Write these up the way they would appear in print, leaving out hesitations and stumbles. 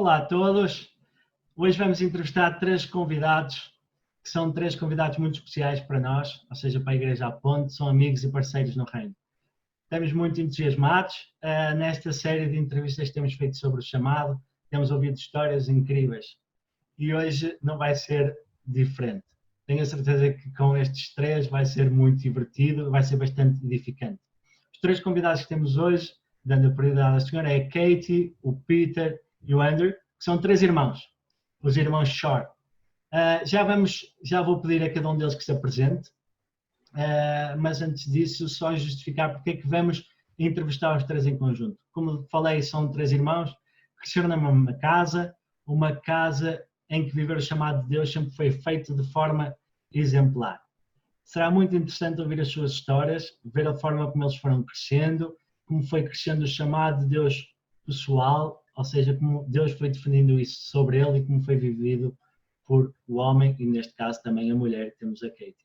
Olá a todos. Hoje vamos entrevistar três convidados, que são três convidados muito especiais para nós, ou seja, para a Igreja à Ponte, são amigos e parceiros no Reino. Estamos muito entusiasmados. Nesta série de entrevistas que temos feito sobre o chamado, temos ouvido histórias incríveis. E hoje não vai ser diferente. Tenho a certeza que com estes três vai ser muito divertido, vai ser bastante edificante. Os três convidados que temos hoje, dando a prioridade à senhora, é a Katie, o Peter e o Andrew, que são três irmãos, os irmãos Shore. Já vou pedir a cada um deles que se apresente, mas antes disso, só justificar porque é que vamos entrevistar os três em conjunto. Como falei, são três irmãos que cresceram na mesma casa, uma casa em que viver o chamado de Deus sempre foi feito de forma exemplar. Será muito interessante ouvir as suas histórias, ver a forma como eles foram crescendo, como foi crescendo o chamado de Deus pessoal, ou seja, como Deus foi definindo isso sobre ele e como foi vivido por o homem e, neste caso, também a mulher, que temos a Katie.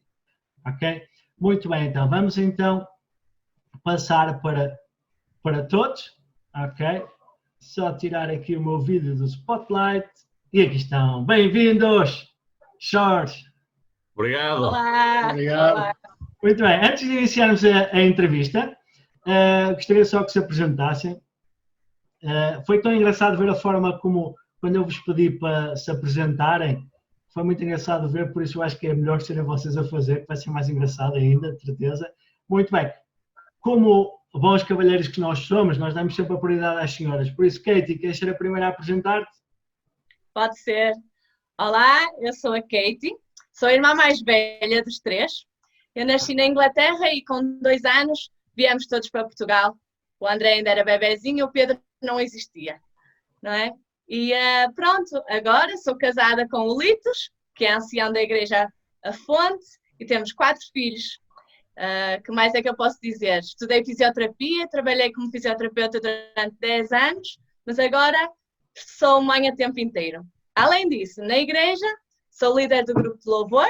Ok? Muito bem, então. Vamos, então, passar para todos. Ok? Só tirar aqui o meu vídeo do Spotlight. E aqui estão. Bem-vindos, Shores. Obrigado. Olá. Obrigado. Olá. Muito bem. Antes de iniciarmos a entrevista, gostaria só que se apresentassem. Foi tão engraçado ver a forma como, quando eu vos pedi para se apresentarem, foi muito engraçado ver, por isso eu acho que é melhor serem vocês a fazer, que vai ser mais engraçado ainda, de certeza. Muito bem. Como bons cavalheiros que nós somos, nós damos sempre a prioridade às senhoras. Por isso, Katie, queres ser a primeira a apresentar-te? Pode ser. Olá, eu sou a Katie, sou a irmã mais velha dos três. Eu nasci na Inglaterra e com 2 anos viemos todos para Portugal. O André ainda era bebezinho, o Pedro não existia, não é? E pronto, agora sou casada com o Litos, que é ancião da Igreja A Fonte, e temos 4 filhos. Que mais é que eu posso dizer? Estudei fisioterapia, trabalhei como fisioterapeuta durante 10 anos, mas agora sou mãe a tempo inteiro. Além disso, na igreja, sou líder do grupo de louvor.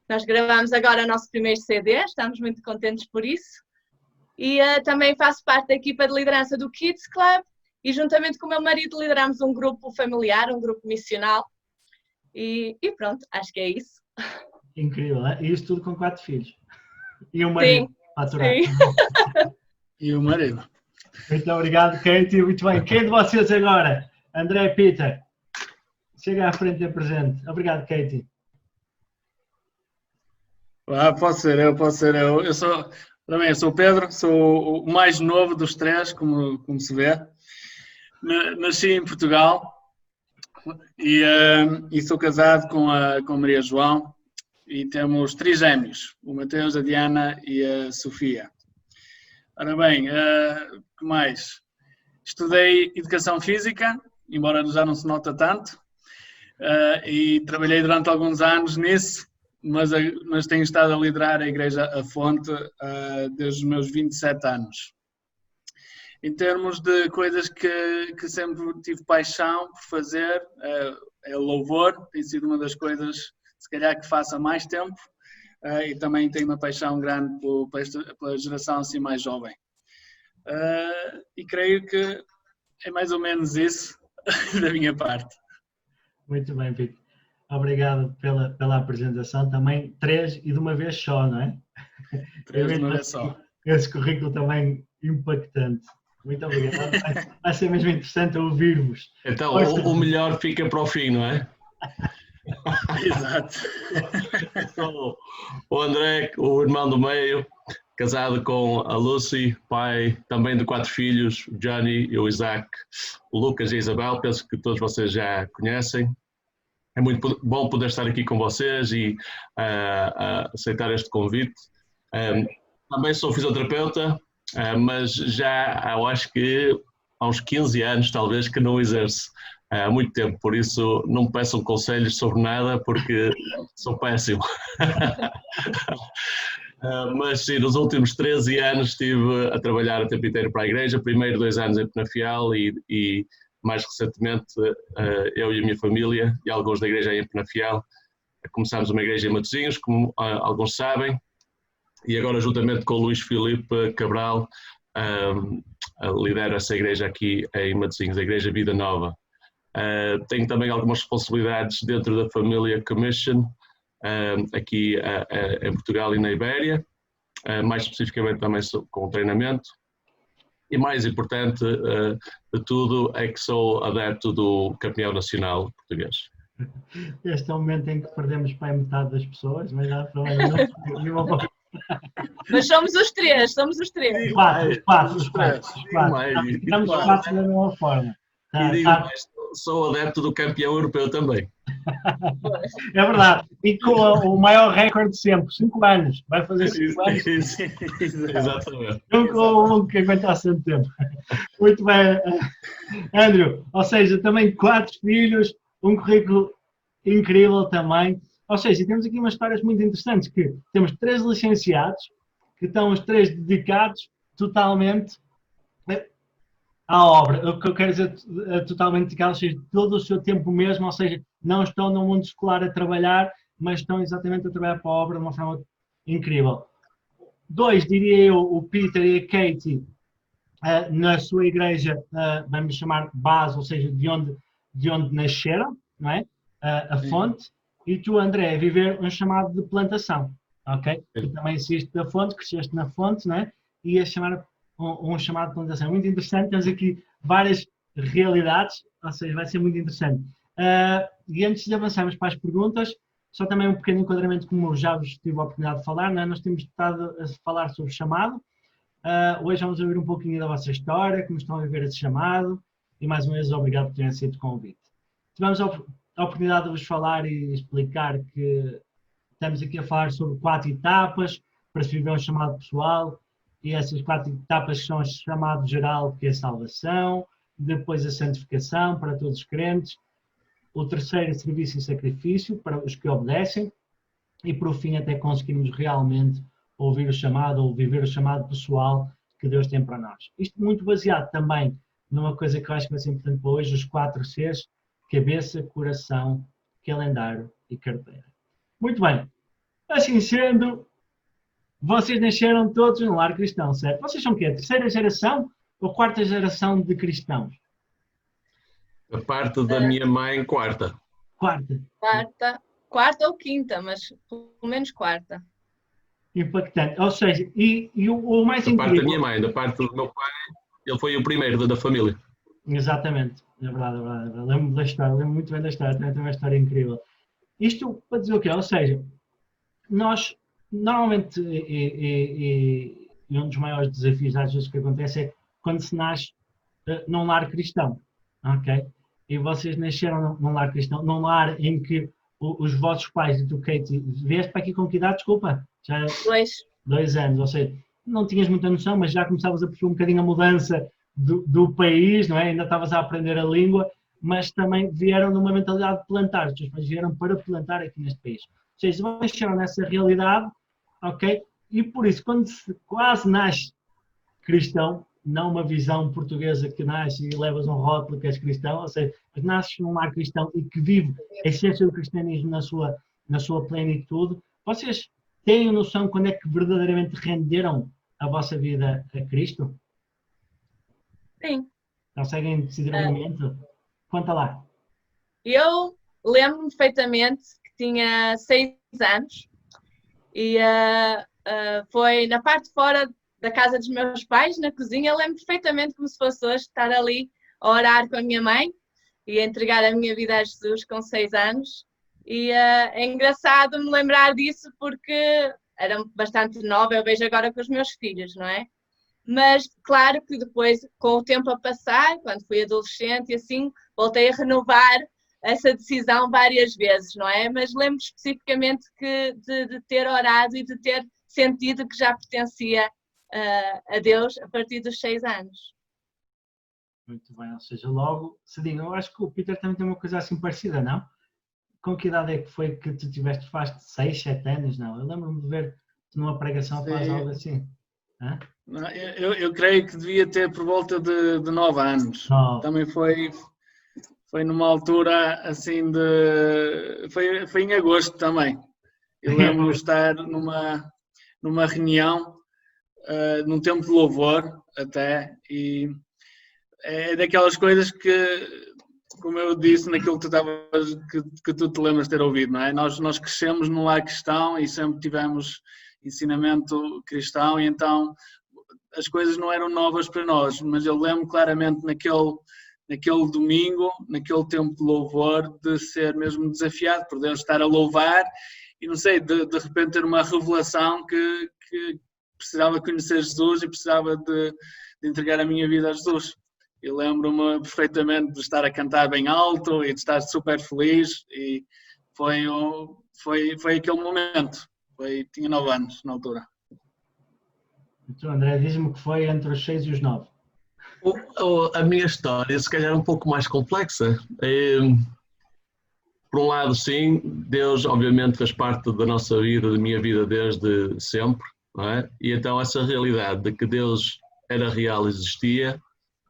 Nós gravamos agora o nosso primeiro CD, estamos muito contentes por isso. E também faço parte da equipa de liderança do Kids Club e juntamente com o meu marido lideramos um grupo familiar, um grupo missional. E pronto, acho que é isso. Incrível, é? E isso tudo com 4 filhos. E o marido. Sim. E o marido. Muito obrigado, Katie. Muito bem. Quem de vocês agora? André e Peter. Chega à frente e apresente. Obrigado, Katie. Posso ser eu. Eu sou o Pedro, sou o mais novo dos três, como se vê. Nasci em Portugal e sou casado com a Maria João e temos 3 gêmeos, o Mateus, a Diana e a Sofia. Ora bem, que mais? Estudei Educação Física, embora já não se nota tanto, e trabalhei durante alguns anos nisso, mas tenho estado a liderar a Igreja A Fonte desde os meus 27 anos. Em termos de coisas que sempre tive paixão por fazer, é louvor, tem sido uma das coisas, se calhar, que faço há mais tempo, e também tenho uma paixão grande pela geração assim mais jovem. E creio que é mais ou menos isso da minha parte. Muito bem, Peter. Obrigado pela apresentação. Também 3 e de uma vez só, não é? 3 de uma vez só. Esse currículo também impactante. Muito obrigado. Vai ser mesmo interessante ouvir-vos. Então, o melhor fica para o fim, não é? Exato. O André, o irmão do meio, casado com a Lucy, pai também de 4 filhos, o Johnny, o Isaac, o Lucas e a Isabel, penso que todos vocês já conhecem. É muito bom poder estar aqui com vocês e aceitar este convite. Também sou fisioterapeuta, mas já eu acho que há uns 15 anos talvez que não exerço há muito tempo, por isso não me peçam conselhos sobre nada porque sou péssimo. Mas sim, nos últimos 13 anos estive a trabalhar a tempo inteiro para a igreja, primeiro 2 anos em Penafiel e mais recentemente eu e a minha família e alguns da igreja em Penafiel começámos uma igreja em Matosinhos, como alguns sabem, e agora juntamente com o Luís Filipe Cabral lidero essa igreja aqui em Matosinhos, a Igreja Vida Nova. Tenho também algumas responsabilidades dentro da família Commission, aqui em Portugal e na Ibéria, mais especificamente também com o treinamento. E mais importante de tudo é que sou adepto do campeão nacional português. Este é o momento em que perdemos para metade das pessoas, mas já problema nenhum. Mas somos os três. Os quatro. Estamos os quatro da mesma forma. E digo mais, sou adepto do campeão europeu também. É verdade. E com o maior recorde de sempre, 5 anos. Vai fazer 5 anos. Exatamente. Nunca houve um que aguentasse tanto tempo. Muito bem, Andrew. Ou seja, também 4 filhos, um currículo incrível também. Ou seja, temos aqui umas histórias muito interessantes, que temos 3 licenciados, que estão os 3 dedicados totalmente à obra. O que eu quero dizer totalmente dedicados, ou seja, todo o seu tempo mesmo, ou seja, não estão no mundo escolar a trabalhar, mas estão exatamente a trabalhar para a obra de uma forma incrível. 2, diria eu, o Peter e a Katie, na sua igreja, vamos chamar base, ou seja, de onde nasceram, não é? A fonte. E tu, André, viver um chamado de plantação, ok? Tu também assististe da fonte, cresceste na fonte, não é? E a chamar um chamado de plantação. Muito interessante, temos aqui várias realidades, ou seja, vai ser muito interessante. E antes de avançarmos para as perguntas, só também um pequeno enquadramento, como eu já vos tive a oportunidade de falar, não é? Nós temos estado a falar sobre chamado. Hoje vamos ouvir um pouquinho da vossa história, como estão a viver esse chamado, e mais uma vez obrigado por terem aceito o convite. Tivemos a oportunidade de vos falar e explicar que estamos aqui a falar sobre 4 etapas para se viver um chamado pessoal, e essas 4 etapas são o chamado geral, que é a salvação, depois a santificação para todos os crentes, o terceiro, serviço e sacrifício para os que obedecem, e por fim até conseguirmos realmente ouvir o chamado ou viver o chamado pessoal que Deus tem para nós. Isto muito baseado também numa coisa que eu acho que vai ser importante para hoje, os 4 Cs: cabeça, coração, calendário e carteira. Muito bem. Assim sendo, vocês nasceram todos no lar cristão, certo? Vocês são o quê? A 3ª geração ou 4ª geração de cristãos? A parte da minha mãe, 4ª. 4ª. Quarta ou 5ª, mas pelo menos 4ª. Impactante. Ou seja, e o mais da incrível... parte da minha mãe, da parte do meu pai, ele foi o primeiro da família. Exatamente. É verdade, é verdade. Lembro da história, lembro muito bem da história, também tem uma história incrível. Isto para dizer o quê? Ou seja, nós, normalmente, e um dos maiores desafios às vezes que acontece é quando se nasce num lar cristão, ok? E vocês nasceram num lar cristão, num lar em que os vossos pais, e tu, Katie, vieste para aqui com que idade, desculpa? Já 2 anos, ou seja, não tinhas muita noção, mas já começavas a perceber um bocadinho a mudança do país, não é? Ainda estavas a aprender a língua, mas também vieram numa mentalidade de plantar. Os teus pais vieram para plantar aqui neste país. Ou seja, vocês nasceram nessa realidade, ok? E por isso, quando se quase nasce cristão, não uma visão portuguesa que nasce e levas um rótulo que és cristão, ou seja, mas nasces num lar cristão e que vive a essência do cristianismo na sua plenitude, vocês têm noção quando é que verdadeiramente renderam a vossa vida a Cristo? Sim. Conseguem decidir um momento? Conta lá. Eu lembro-me perfeitamente que tinha 6 anos e foi na parte de fora da casa dos meus pais, na cozinha. Eu lembro perfeitamente como se fosse hoje estar ali a orar com a minha mãe e a entregar a minha vida a Jesus com 6 anos. E é engraçado me lembrar disso porque era bastante nova, eu vejo agora com os meus filhos, não é? Mas claro que depois, com o tempo a passar, quando fui adolescente e assim, voltei a renovar essa decisão várias vezes, não é? Mas lembro especificamente de ter orado e de ter sentido que já pertencia a Deus a partir dos 6 anos. Muito bem, ou seja, logo cedinho. Eu acho que o Peter também tem uma coisa assim parecida, não? Com que idade é que foi que tu tiveste, faz 6, 7 anos, não? Eu lembro-me de ver numa pregação faz algo assim. Hã? Eu creio que devia ter por volta de 9 anos. Também foi numa altura assim de... Foi em agosto também. Eu lembro-me de estar numa reunião, num tempo de louvor até, e é daquelas coisas que como eu disse naquilo que tu te lembras de ter ouvido, não é? Nós crescemos num lar cristão e sempre tivemos ensinamento cristão, e então as coisas não eram novas para nós, mas eu lembro claramente naquele domingo, naquele tempo de louvor, de ser mesmo desafiado por Deus, estar a louvar e não sei, de repente ter uma revelação que precisava conhecer Jesus e precisava de entregar a minha vida a Jesus. Eu lembro-me perfeitamente de estar a cantar bem alto e de estar super feliz, e foi aquele momento. Tinha 9 anos na altura. Então, André, diz-me que foi entre os 6 e os 9. A minha história, se calhar, é um pouco mais complexa. Por um lado, sim, Deus obviamente fez parte da nossa vida, da minha vida desde sempre, não é? E então essa realidade de que Deus era real, existia,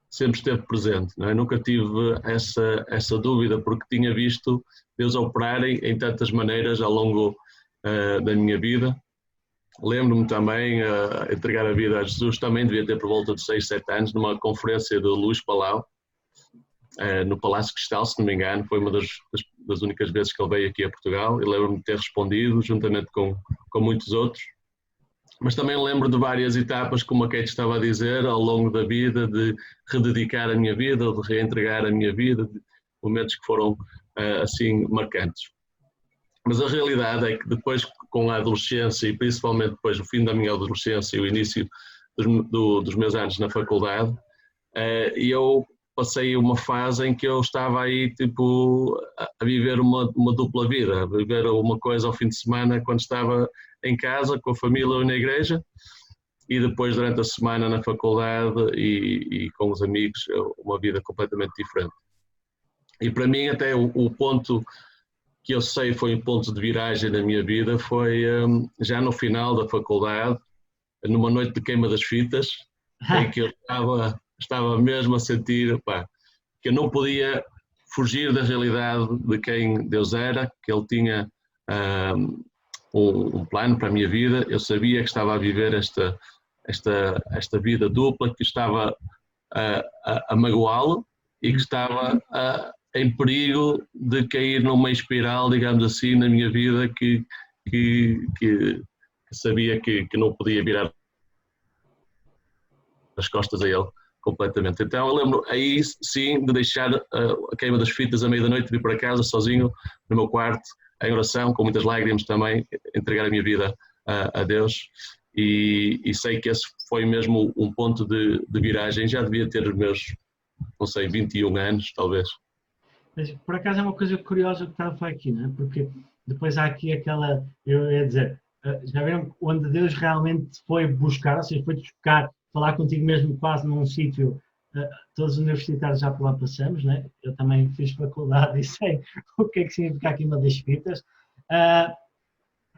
sempre esteve presente, não é? Nunca tive essa dúvida, porque tinha visto Deus operar em tantas maneiras ao longo da minha vida. Lembro-me também entregar a vida a Jesus, também devia ter por volta de 6, 7 anos, numa conferência do Luís Palau, no Palácio Cristal, se não me engano. Foi uma das únicas vezes que ele veio aqui a Portugal, e lembro-me de ter respondido, juntamente com muitos outros. Mas também lembro de várias etapas, como a Kate estava a dizer, ao longo da vida, de rededicar a minha vida, ou de reentregar a minha vida, de momentos que foram assim marcantes. Mas a realidade é que depois, com a adolescência, e principalmente depois o fim da minha adolescência e o início dos meus anos na faculdade, eu passei uma fase em que eu estava aí tipo a viver uma dupla vida, a viver uma coisa ao fim de semana quando estava em casa com a família ou na igreja, e depois durante a semana na faculdade e com os amigos, uma vida completamente diferente. E para mim até o ponto que eu sei foi um ponto de viragem na minha vida foi já no final da faculdade, numa noite de queima das fitas, em que eu estava mesmo a sentir que eu não podia fugir da realidade de quem Deus era, que Ele tinha um plano para a minha vida. Eu sabia que estava a viver esta vida dupla, que estava a magoá-lo e que estava em perigo de cair numa espiral, digamos assim, na minha vida, que sabia que não podia virar as costas a ele completamente. Então eu lembro aí sim de deixar a queima das fitas à meia da noite, vir para casa sozinho no meu quarto, em oração, com muitas lágrimas também, entregar a minha vida a Deus, e sei que esse foi mesmo um ponto de viragem. Já devia ter os meus, não sei, 21 anos talvez. Mas, por acaso, é uma coisa curiosa que estava a falar aqui, não é? Porque depois há aqui aquela, eu ia dizer, já viram onde Deus realmente foi buscar, ou seja, foi buscar, falar contigo mesmo quase num sítio, todos os universitários já por lá passamos, não é? Eu também fiz faculdade e sei o que é que significa aqui uma das fitas.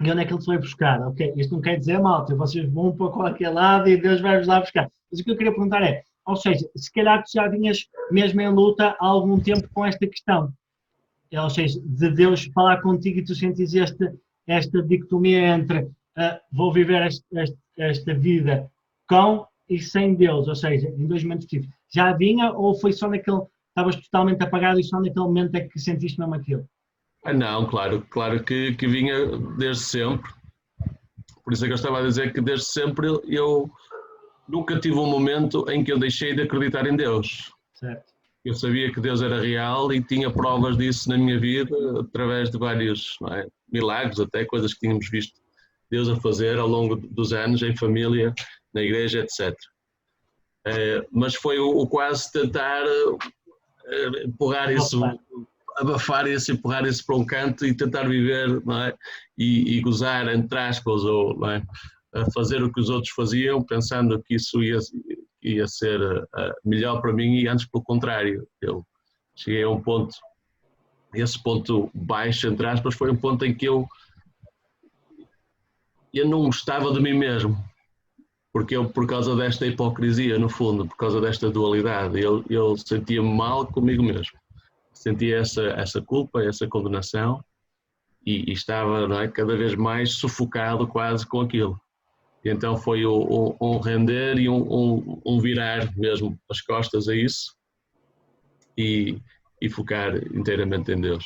E onde é que ele foi buscar? Ok, isto não quer dizer, malta, vocês vão para qualquer lado e Deus vai-vos lá buscar. Mas o que eu queria perguntar é, ou seja, se calhar tu já vinhas mesmo em luta há algum tempo com esta questão. Ou seja, de Deus falar contigo e tu sentes esta dicotomia entre vou viver esta vida com e sem Deus, ou seja, em 2 momentos específicos. Já vinha ou foi só naquele, estavas totalmente apagado e só naquele momento é que sentiste mesmo aquilo? Não, claro que vinha desde sempre. Por isso é que eu estava a dizer que desde sempre eu nunca tive um momento em que eu deixei de acreditar em Deus. Certo. Eu sabia que Deus era real e tinha provas disso na minha vida através de vários milagres, até coisas que tínhamos visto Deus a fazer ao longo dos anos, em família, na igreja, etc. Mas foi o quase tentar empurrar isso, abafar isso, empurrar isso para um canto e tentar viver, não é? E gozar, entre aspas, ou não é? A fazer o que os outros faziam, pensando que isso ia ser melhor para mim, e antes pelo contrário. Eu cheguei a um ponto, esse ponto baixo, entre aspas, foi um ponto em que eu não gostava de mim mesmo, porque eu, por causa desta hipocrisia, no fundo, por causa desta dualidade, eu sentia-me mal comigo mesmo, sentia essa culpa, essa condenação, e estava, não é, cada vez mais sufocado quase com aquilo. E então foi um render e um virar mesmo as costas a isso, e e focar inteiramente em Deus.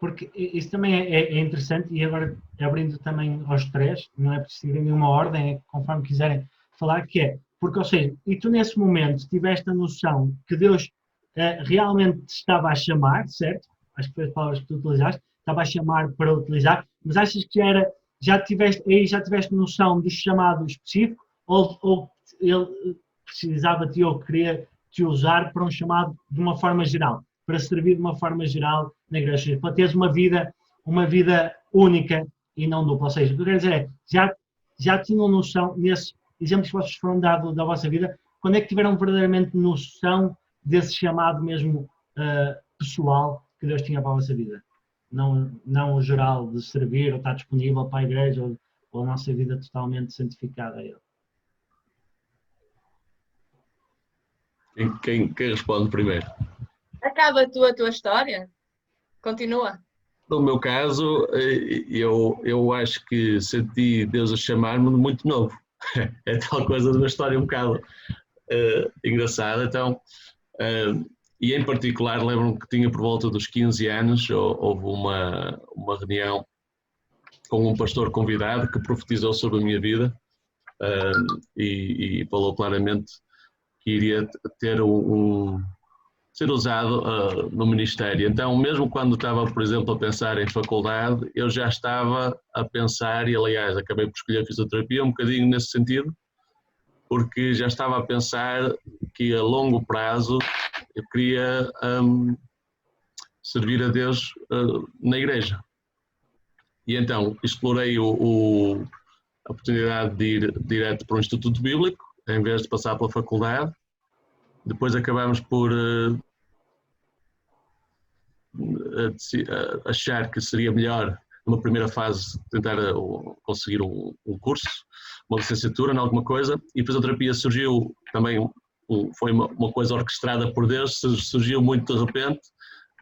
Porque isso também é interessante, e agora abrindo também aos três, não é preciso seguir nenhuma ordem, é conforme quiserem falar, que é, porque, ou seja, e tu nesse momento tiveste a noção que Deus realmente te estava a chamar, certo? Acho que foi as palavras que tu utilizaste, estava a chamar para utilizar, mas achas que já tiveste noção do chamado específico, ou ele precisava de ti ou queria te usar para um chamado de uma forma geral, para servir de uma forma geral na igreja, para teres uma vida única e não dupla. Ou seja, o que eu quero dizer é, já tinham noção, nesses exemplos que vocês foram dados da vossa vida, quando é que tiveram verdadeiramente noção desse chamado mesmo pessoal que Deus tinha para a vossa vida? Não o geral de servir ou estar disponível para a igreja ou a nossa vida totalmente santificada a Ele. Quem responde primeiro? Acaba a tua história. Continua. No meu caso, eu acho que senti Deus a chamar-me muito novo. É tal coisa de uma história um bocado engraçada. Então, e em particular, lembro-me que tinha por volta dos 15 anos, houve uma reunião com um pastor convidado que profetizou sobre a minha vida e falou claramente que iria ter ser usado no ministério. Então, mesmo quando estava, por exemplo, a pensar em faculdade, eu já estava a pensar, e aliás, acabei por escolher a fisioterapia um bocadinho nesse sentido, porque já estava a pensar que a longo prazo eu queria servir a Deus na igreja. E então explorei a oportunidade de ir direto para o Instituto Bíblico, em vez de passar pela faculdade. Depois acabámos por achar que seria melhor, numa primeira fase, tentar conseguir um curso, uma licenciatura em alguma coisa, e a fisioterapia surgiu também, foi uma coisa orquestrada por Deus, surgiu muito de repente,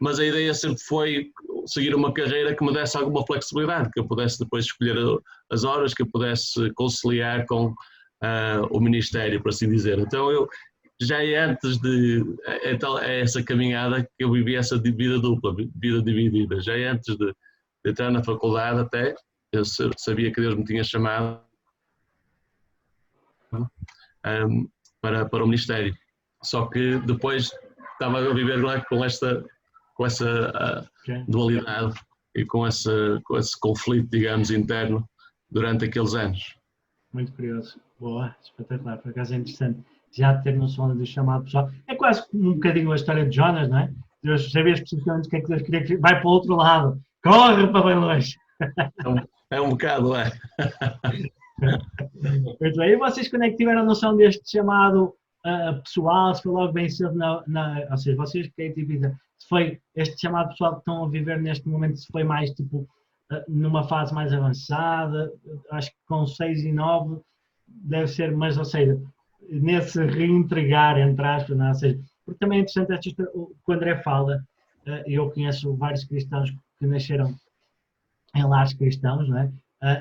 mas a ideia sempre foi seguir uma carreira que me desse alguma flexibilidade, que eu pudesse depois escolher as horas, que eu pudesse conciliar com o ministério, por assim dizer. Então eu já antes é essa caminhada que eu vivi essa vida dupla, vida dividida. Já antes de entrar na faculdade até, eu sabia que Deus me tinha chamado para o ministério. Só que depois estava a viver lá com essa dualidade e com esse conflito, digamos, interno durante aqueles anos. Muito curioso. Boa, espetacular. Por acaso é interessante já ter noção do chamado pessoal. É quase um bocadinho a história de Jonas, não é? Deus sabia especificamente o que é que Deus queria que vai para o outro lado. Corre para bem longe. É um bocado, é. Muito bem. E vocês, quando é que tiveram noção deste chamado pessoal? Se foi logo bem cedo ou seja, vocês, Kate e Vida, se foi este chamado pessoal que estão a viver neste momento, se foi mais tipo numa fase mais avançada, acho que com 6 e 9 deve ser, mas ou seja, nesse reintegrar, entre aspas, não é? Ou seja, porque também é interessante esta história, o que o André fala, eu conheço vários cristãos que nasceram em lares cristãos, não é?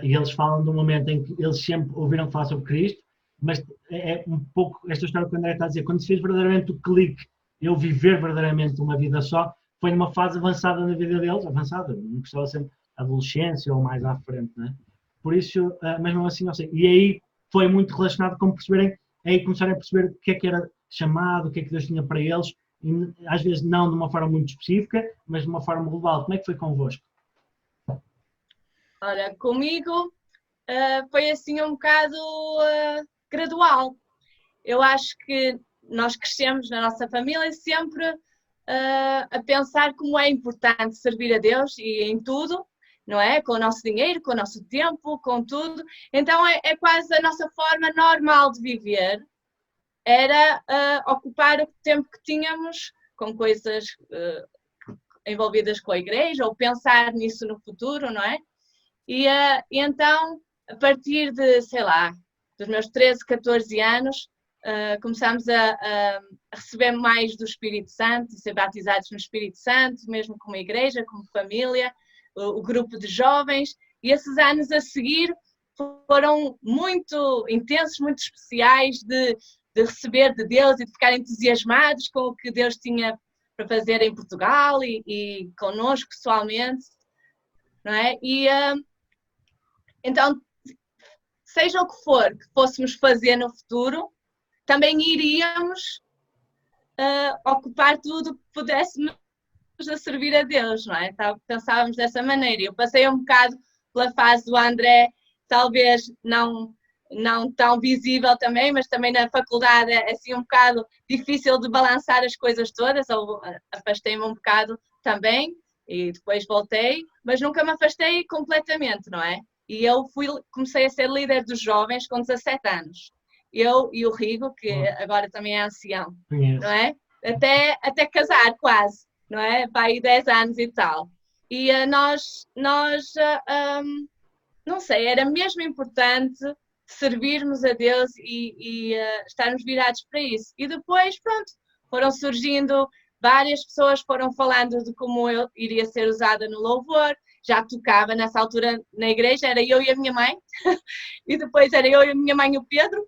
E eles falam de um momento em que eles sempre ouviram falar sobre Cristo, mas é um pouco esta história que o André está a dizer, quando se fez verdadeiramente o clique, eu viver verdadeiramente uma vida só, foi numa fase avançada na vida deles, avançada, não precisava ser adolescência ou mais à frente, não é? Por isso, mesmo assim, não sei, e aí foi muito relacionado com perceberem, aí começarem a perceber o que é que era chamado, o que é que Deus tinha para eles, e às vezes não de uma forma muito específica, mas de uma forma global. Como é que foi convosco? Olha, comigo foi assim um bocado gradual. Eu acho que nós crescemos na nossa família sempre a pensar como é importante servir a Deus e em tudo, não é? Com o nosso dinheiro, com o nosso tempo, com tudo. Então é quase a nossa forma normal de viver, era ocupar o tempo que tínhamos com coisas envolvidas com a igreja ou pensar nisso no futuro, não é? E então, a partir de, sei lá, dos meus 13, 14 anos, começámos a receber mais do Espírito Santo, a ser batizados no Espírito Santo, mesmo como igreja, como família, o grupo de jovens, e esses anos a seguir foram muito intensos, muito especiais de receber de Deus e de ficar entusiasmados com o que Deus tinha para fazer em Portugal e connosco pessoalmente, não é? E então, seja o que for que fôssemos fazer no futuro, também iríamos ocupar tudo que pudéssemos a servir a Deus, não é? Pensávamos dessa maneira. Eu passei um bocado pela fase do André, talvez não tão visível também, mas também na faculdade é assim um bocado difícil de balançar as coisas todas, ou afastei-me um bocado também e depois voltei, mas nunca me afastei completamente, não é? E eu comecei a ser líder dos jovens com 17 anos. Eu e o Rigo, que agora também é ancião, não é? Até casar quase, não é? Vai aí 10 anos e tal. E nós não sei, era mesmo importante servirmos a Deus e estarmos virados para isso. E depois, pronto, foram surgindo, várias pessoas foram falando de como eu iria ser usada no louvor, já tocava nessa altura na igreja, era eu e a minha mãe, e depois era eu e a minha mãe e o Pedro,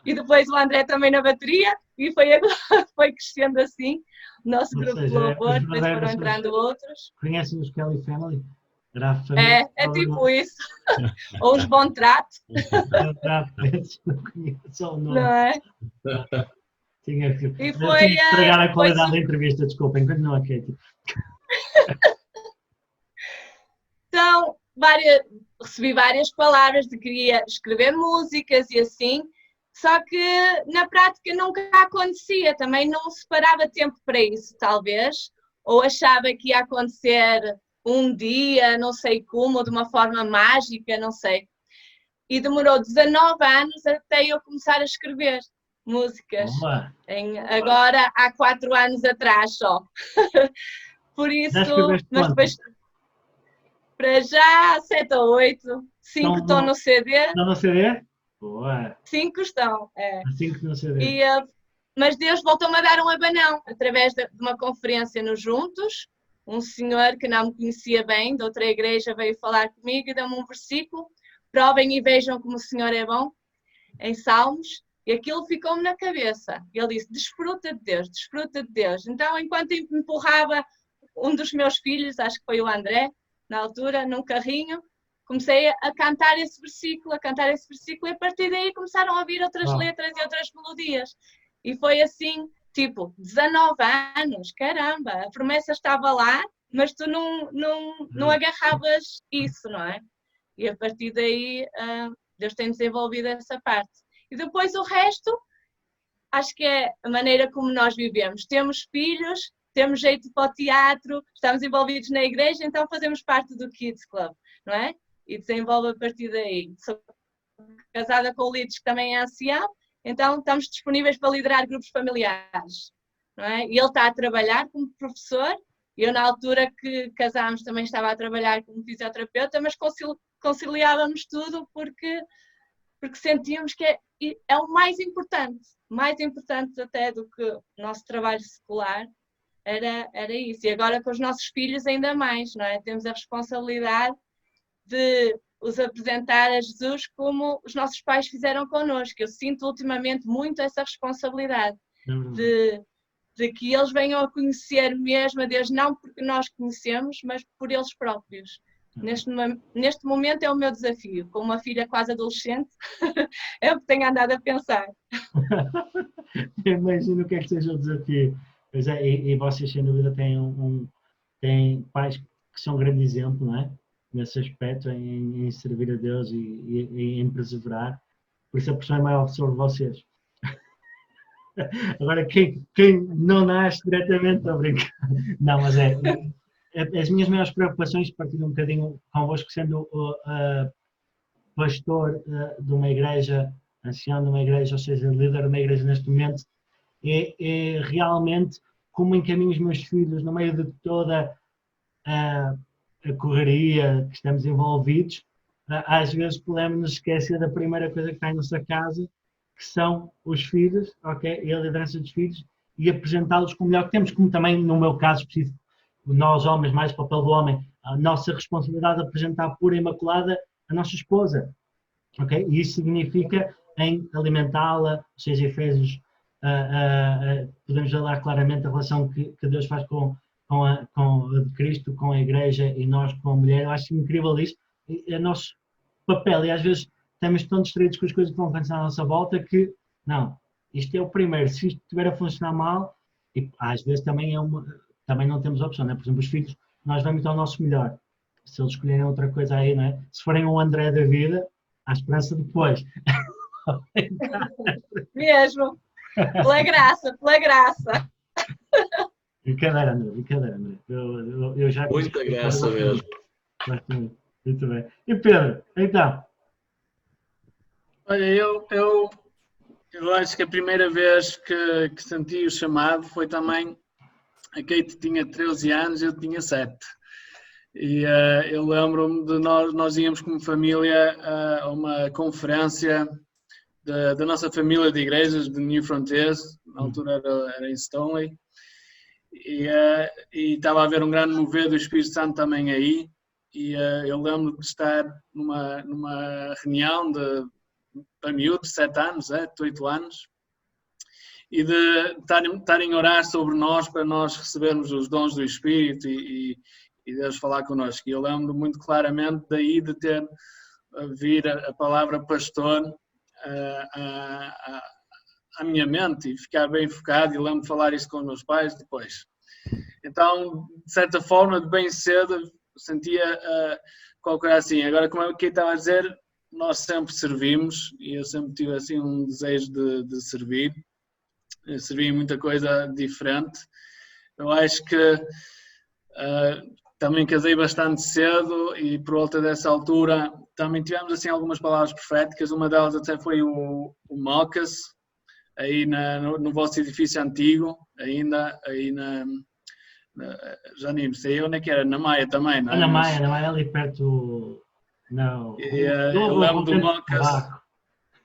e depois o André também na bateria, e foi crescendo assim, o nosso grupo de louvor, depois foram entrando outros. Conhecem os Kelly Family? Era a família é tipo isso. Ou os Bom Trato. Não conheço o nome. Não é? Tinha que E foi, estragar a qualidade da entrevista, desculpem, continua, Katie. Então, recebi várias palavras de que queria escrever músicas e assim, só que na prática nunca acontecia, também não separava tempo para isso, talvez, ou achava que ia acontecer um dia, não sei como, de uma forma mágica, não sei. E demorou 19 anos até eu começar a escrever músicas. Agora, há 4 anos atrás só. Por isso, mas depois, para já, 7 ou 8, 5 estão no CD. Estão no CD? Boa. 5 estão, é. 5 no CD. Mas Deus voltou-me a dar um abanão, através de uma conferência nos Juntos. Um senhor que não me conhecia bem, de outra igreja, veio falar comigo e deu-me um versículo. Provem e vejam como o Senhor é bom, em Salmos. E aquilo ficou-me na cabeça. Ele disse, desfruta de Deus, desfruta de Deus. Então, enquanto empurrava um dos meus filhos, acho que foi o André, na altura, num carrinho, comecei a cantar esse versículo, e a partir daí começaram a ouvir outras letras e outras melodias. E foi assim, tipo, 19 anos, caramba, a promessa estava lá, mas tu não agarravas isso, não é? E a partir daí, Deus tem desenvolvido essa parte. E depois o resto, acho que é a maneira como nós vivemos. Temos filhos, temos jeito para o teatro, estamos envolvidos na igreja, então fazemos parte do Kids Club, não é? E desenvolve a partir daí. Sou casada com o Lides, que também é ancião, então estamos disponíveis para liderar grupos familiares, não é? E ele está a trabalhar como professor, eu na altura que casámos também estava a trabalhar como fisioterapeuta, mas conciliávamos tudo porque sentíamos que é o mais importante até do que o nosso trabalho secular, era isso. E agora com os nossos filhos ainda mais, não é? Temos a responsabilidade de os apresentar a Jesus como os nossos pais fizeram connosco. Eu sinto ultimamente muito essa responsabilidade de que eles venham a conhecer mesmo a Deus, não porque nós conhecemos, mas por eles próprios. Neste momento é o meu desafio, com uma filha quase adolescente, é o que tenho andado a pensar. Imagino o que é que seja o desafio. Pois é, e vocês sem dúvida têm pais que são um grande exemplo, não é? Nesse aspecto, em servir a Deus e em perseverar. Por isso a pressão é maior sobre vocês. Agora, quem não nasce diretamente, a brincar. Não, mas as minhas maiores preocupações, partilho um bocadinho convosco, sendo pastor de uma igreja, ancião de uma igreja, ou seja, líder de uma igreja neste momento, é realmente como encaminho os meus filhos no meio de toda a correria que estamos envolvidos. Às vezes podemos nos esquecer da primeira coisa que está em nossa casa, que são os filhos, ok? E a liderança dos filhos, e apresentá-los como melhor que temos, como também no meu caso específico, nós homens, mais o papel do homem, a nossa responsabilidade de apresentar pura e imaculada a nossa esposa, ok? E isso significa em alimentá-la, seja Efésios podemos ver lá claramente a relação que Deus faz com Cristo, com a igreja e nós com a mulher. Eu acho incrível isso. É nosso papel e às vezes estamos tão distraídos com as coisas que vão acontecer à nossa volta que, não, isto é o primeiro. Se isto estiver a funcionar mal, e às vezes também não temos opção, né? Por exemplo, os filhos, nós vamos dar o nosso melhor. Se eles escolherem outra coisa aí, não é? Se forem um André da vida, há esperança depois. Mesmo. Pela graça, pela graça. Brincadeira, André. Eu já Muita graça mesmo. Muito bem. E Pedro, então? Olha, eu acho que a primeira vez que senti o chamado foi também, a Kate tinha 13 anos e eu tinha 7. E eu lembro-me de nós íamos como família a uma conferência da nossa família de igrejas de New Frontiers, na altura era em Stoneleigh, e estava a haver um grande mover do Espírito Santo também aí, e eu lembro de estar numa reunião para miúdos, 7 anos, 8 anos, e de estarem a orar sobre nós para nós recebermos os dons do Espírito e Deus falar connosco. E eu lembro muito claramente daí de ter vir a palavra pastor à minha mente e ficar bem focado, e lembro de falar isso com os meus pais depois. Então, de certa forma, de bem cedo, sentia qualquer coisa assim. Agora, como eu estava a dizer, nós sempre servimos e eu sempre tive assim um desejo de servir. Eu servi em muita coisa diferente. Eu acho que também casei bastante cedo e por volta dessa altura também tivemos assim algumas palavras proféticas. Uma delas até foi o Mocas, aí no vosso edifício antigo, ainda aí já nem sei onde é que era, na Maia também, não é? Na Maia ali perto. Não. Eu lembro do Mocas.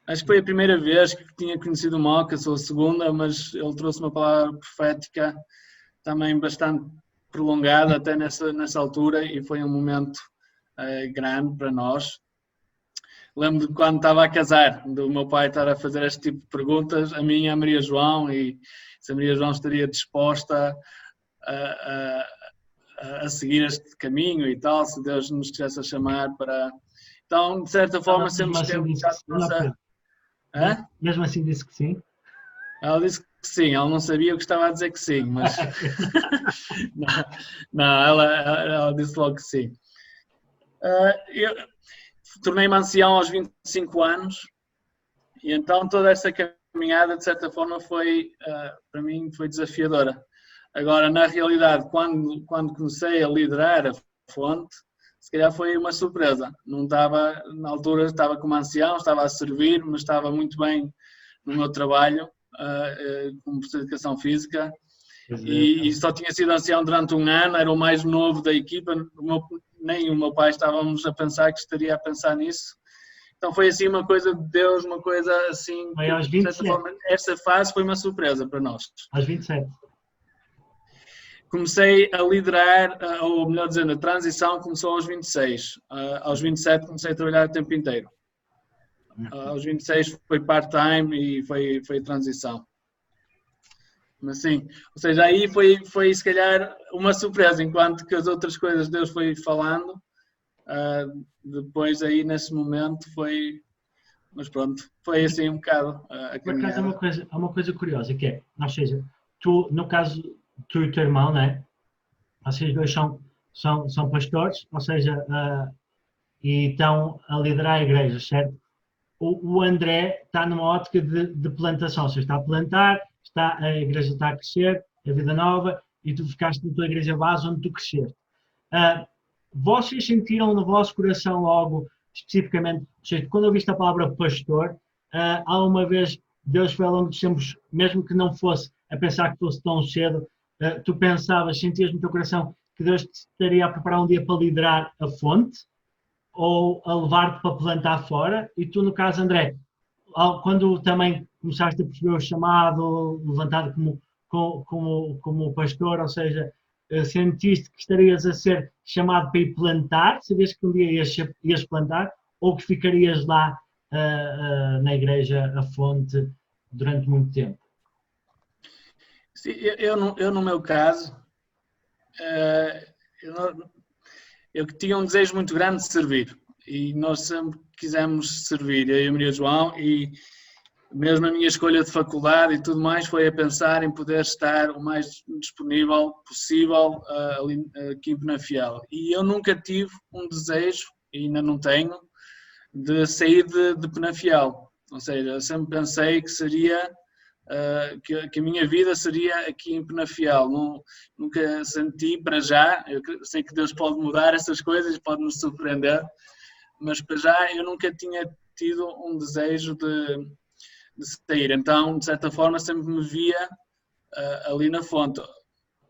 Acho que foi a primeira vez que tinha conhecido o Mocas, ou a segunda, mas ele trouxe uma palavra profética também bastante prolongada até nessa altura, e foi um momento grande para nós. Lembro de quando estava a casar, do meu pai estar a fazer este tipo de perguntas, a mim e a Maria João, e se a Maria João estaria disposta a seguir este caminho e tal, se Deus nos quisesse a chamar para... Então, de certa forma, sempre esteve nossa... Mesmo assim disse que sim? Ela disse que sim, ela não sabia o que estava a dizer que sim, mas... não, ela disse logo que sim. Eu tornei-me ancião aos 25 anos, e então toda essa caminhada, de certa forma, para mim, foi desafiadora. Agora, na realidade, quando comecei a liderar a fonte, se calhar foi uma surpresa. Não estava, na altura, estava como ancião, estava a servir, mas estava muito bem no meu trabalho, como professor de educação física, e só tinha sido ancião durante 1 ano, era o mais novo da equipa, nem o meu pai estávamos a pensar que estaria a pensar nisso. Então foi assim uma coisa de Deus, uma coisa assim, foi aos 27. De certa forma, essa fase foi uma surpresa para nós. Aos 27. Comecei a liderar, ou melhor dizendo, a transição começou aos 26. Aos 27 comecei a trabalhar o tempo inteiro. Aos 26 foi part-time e foi a transição. Mas sim, ou seja, aí foi se calhar uma surpresa, enquanto que as outras coisas Deus foi falando. Depois aí nesse momento foi... Mas pronto, foi assim um bocado a caminhada. Por acaso há uma coisa curiosa, que é, ou seja, tu, no caso... Tu e o teu irmão, né? Vocês dois são pastores, ou seja, e estão a liderar a igreja, certo? O André está numa ótica de plantação, ou seja, está a plantar, a igreja está a crescer, a vida nova, e tu ficaste na tua igreja base onde tu cresceste. Vocês sentiram no vosso coração algo especificamente, ou seja, quando ouviste a palavra pastor, há uma vez Deus foi ao longo dos tempos, mesmo que não fosse a pensar que fosse tão cedo, tu pensavas, sentias no teu coração que Deus te estaria a preparar um dia para liderar a fonte ou a levar-te para plantar fora? E tu, no caso, André, quando também começaste a perceber o chamado, levantado como pastor, ou seja, sentiste que estarias a ser chamado para ir plantar, sabias que um dia ias plantar, ou que ficarias lá na igreja, a fonte, durante muito tempo? Sim, eu no meu caso, eu tinha um desejo muito grande de servir e nós sempre quisemos servir, eu e a Maria João, e mesmo a minha escolha de faculdade e tudo mais foi a pensar em poder estar o mais disponível possível ali, aqui em Penafiel. E eu nunca tive um desejo, e ainda não tenho, de sair de Penafiel. Ou seja, eu sempre pensei que seria, que a minha vida seria aqui em Penafiel. Nunca senti para já, eu sei que Deus pode mudar essas coisas, pode nos surpreender, mas para já eu nunca tinha tido um desejo de sair. Então, de certa forma, sempre me via ali na fonte,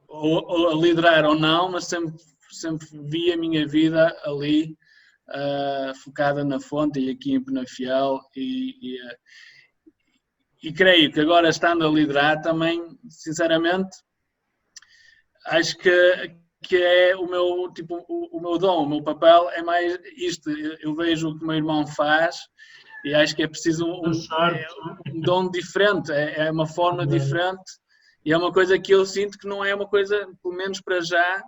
ou a liderar ou não, mas sempre vi a minha vida ali focada na fonte e aqui em Penafiel e creio que agora estando a liderar também, sinceramente, acho que é o meu, tipo, o meu dom, o meu papel é mais isto. Eu vejo o que o meu irmão faz e acho que é preciso um dom diferente, é uma forma diferente e é uma coisa que eu sinto que não é uma coisa, pelo menos para já,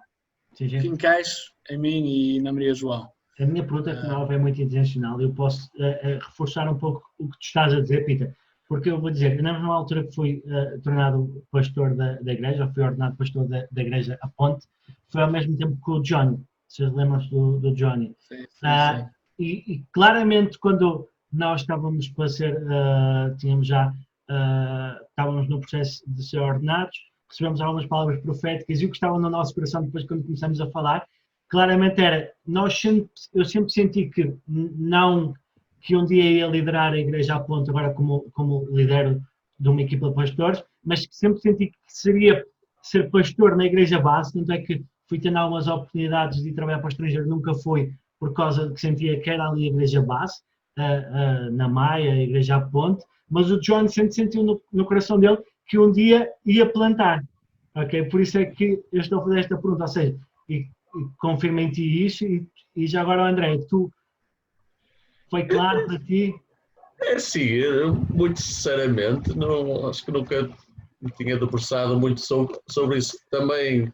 que encaixe em mim e na Maria João. A minha pergunta é muito intencional e eu posso reforçar um pouco o que tu estás a dizer, Peter, porque eu vou dizer, na mesma altura que fui tornado pastor da igreja, ou fui ordenado pastor da igreja A Ponte, foi ao mesmo tempo que o Johnny, vocês lembram-se do Johnny? Sim. E claramente quando nós estávamos para ser, estávamos no processo de ser ordenados, recebemos algumas palavras proféticas e o que estava no nosso coração depois quando começamos a falar, claramente era, eu sempre senti que não que um dia ia liderar a Igreja A Ponte, agora como lidero de uma equipa de pastores, mas que sempre senti que seria ser pastor na Igreja Base, tanto é que fui tendo algumas oportunidades de trabalhar para o estrangeiro, nunca foi por causa de que sentia que era ali a Igreja Base, na Maia, a Igreja A Ponte, mas o John sempre sentiu no coração dele que um dia ia plantar, ok? Por isso é que eu estou a fazer esta pergunta, ou seja, e confirma em ti isso, e já agora, André, tu foi claro para ti? É sim, eu, muito sinceramente, não, acho que nunca me tinha debruçado muito sobre isso. Também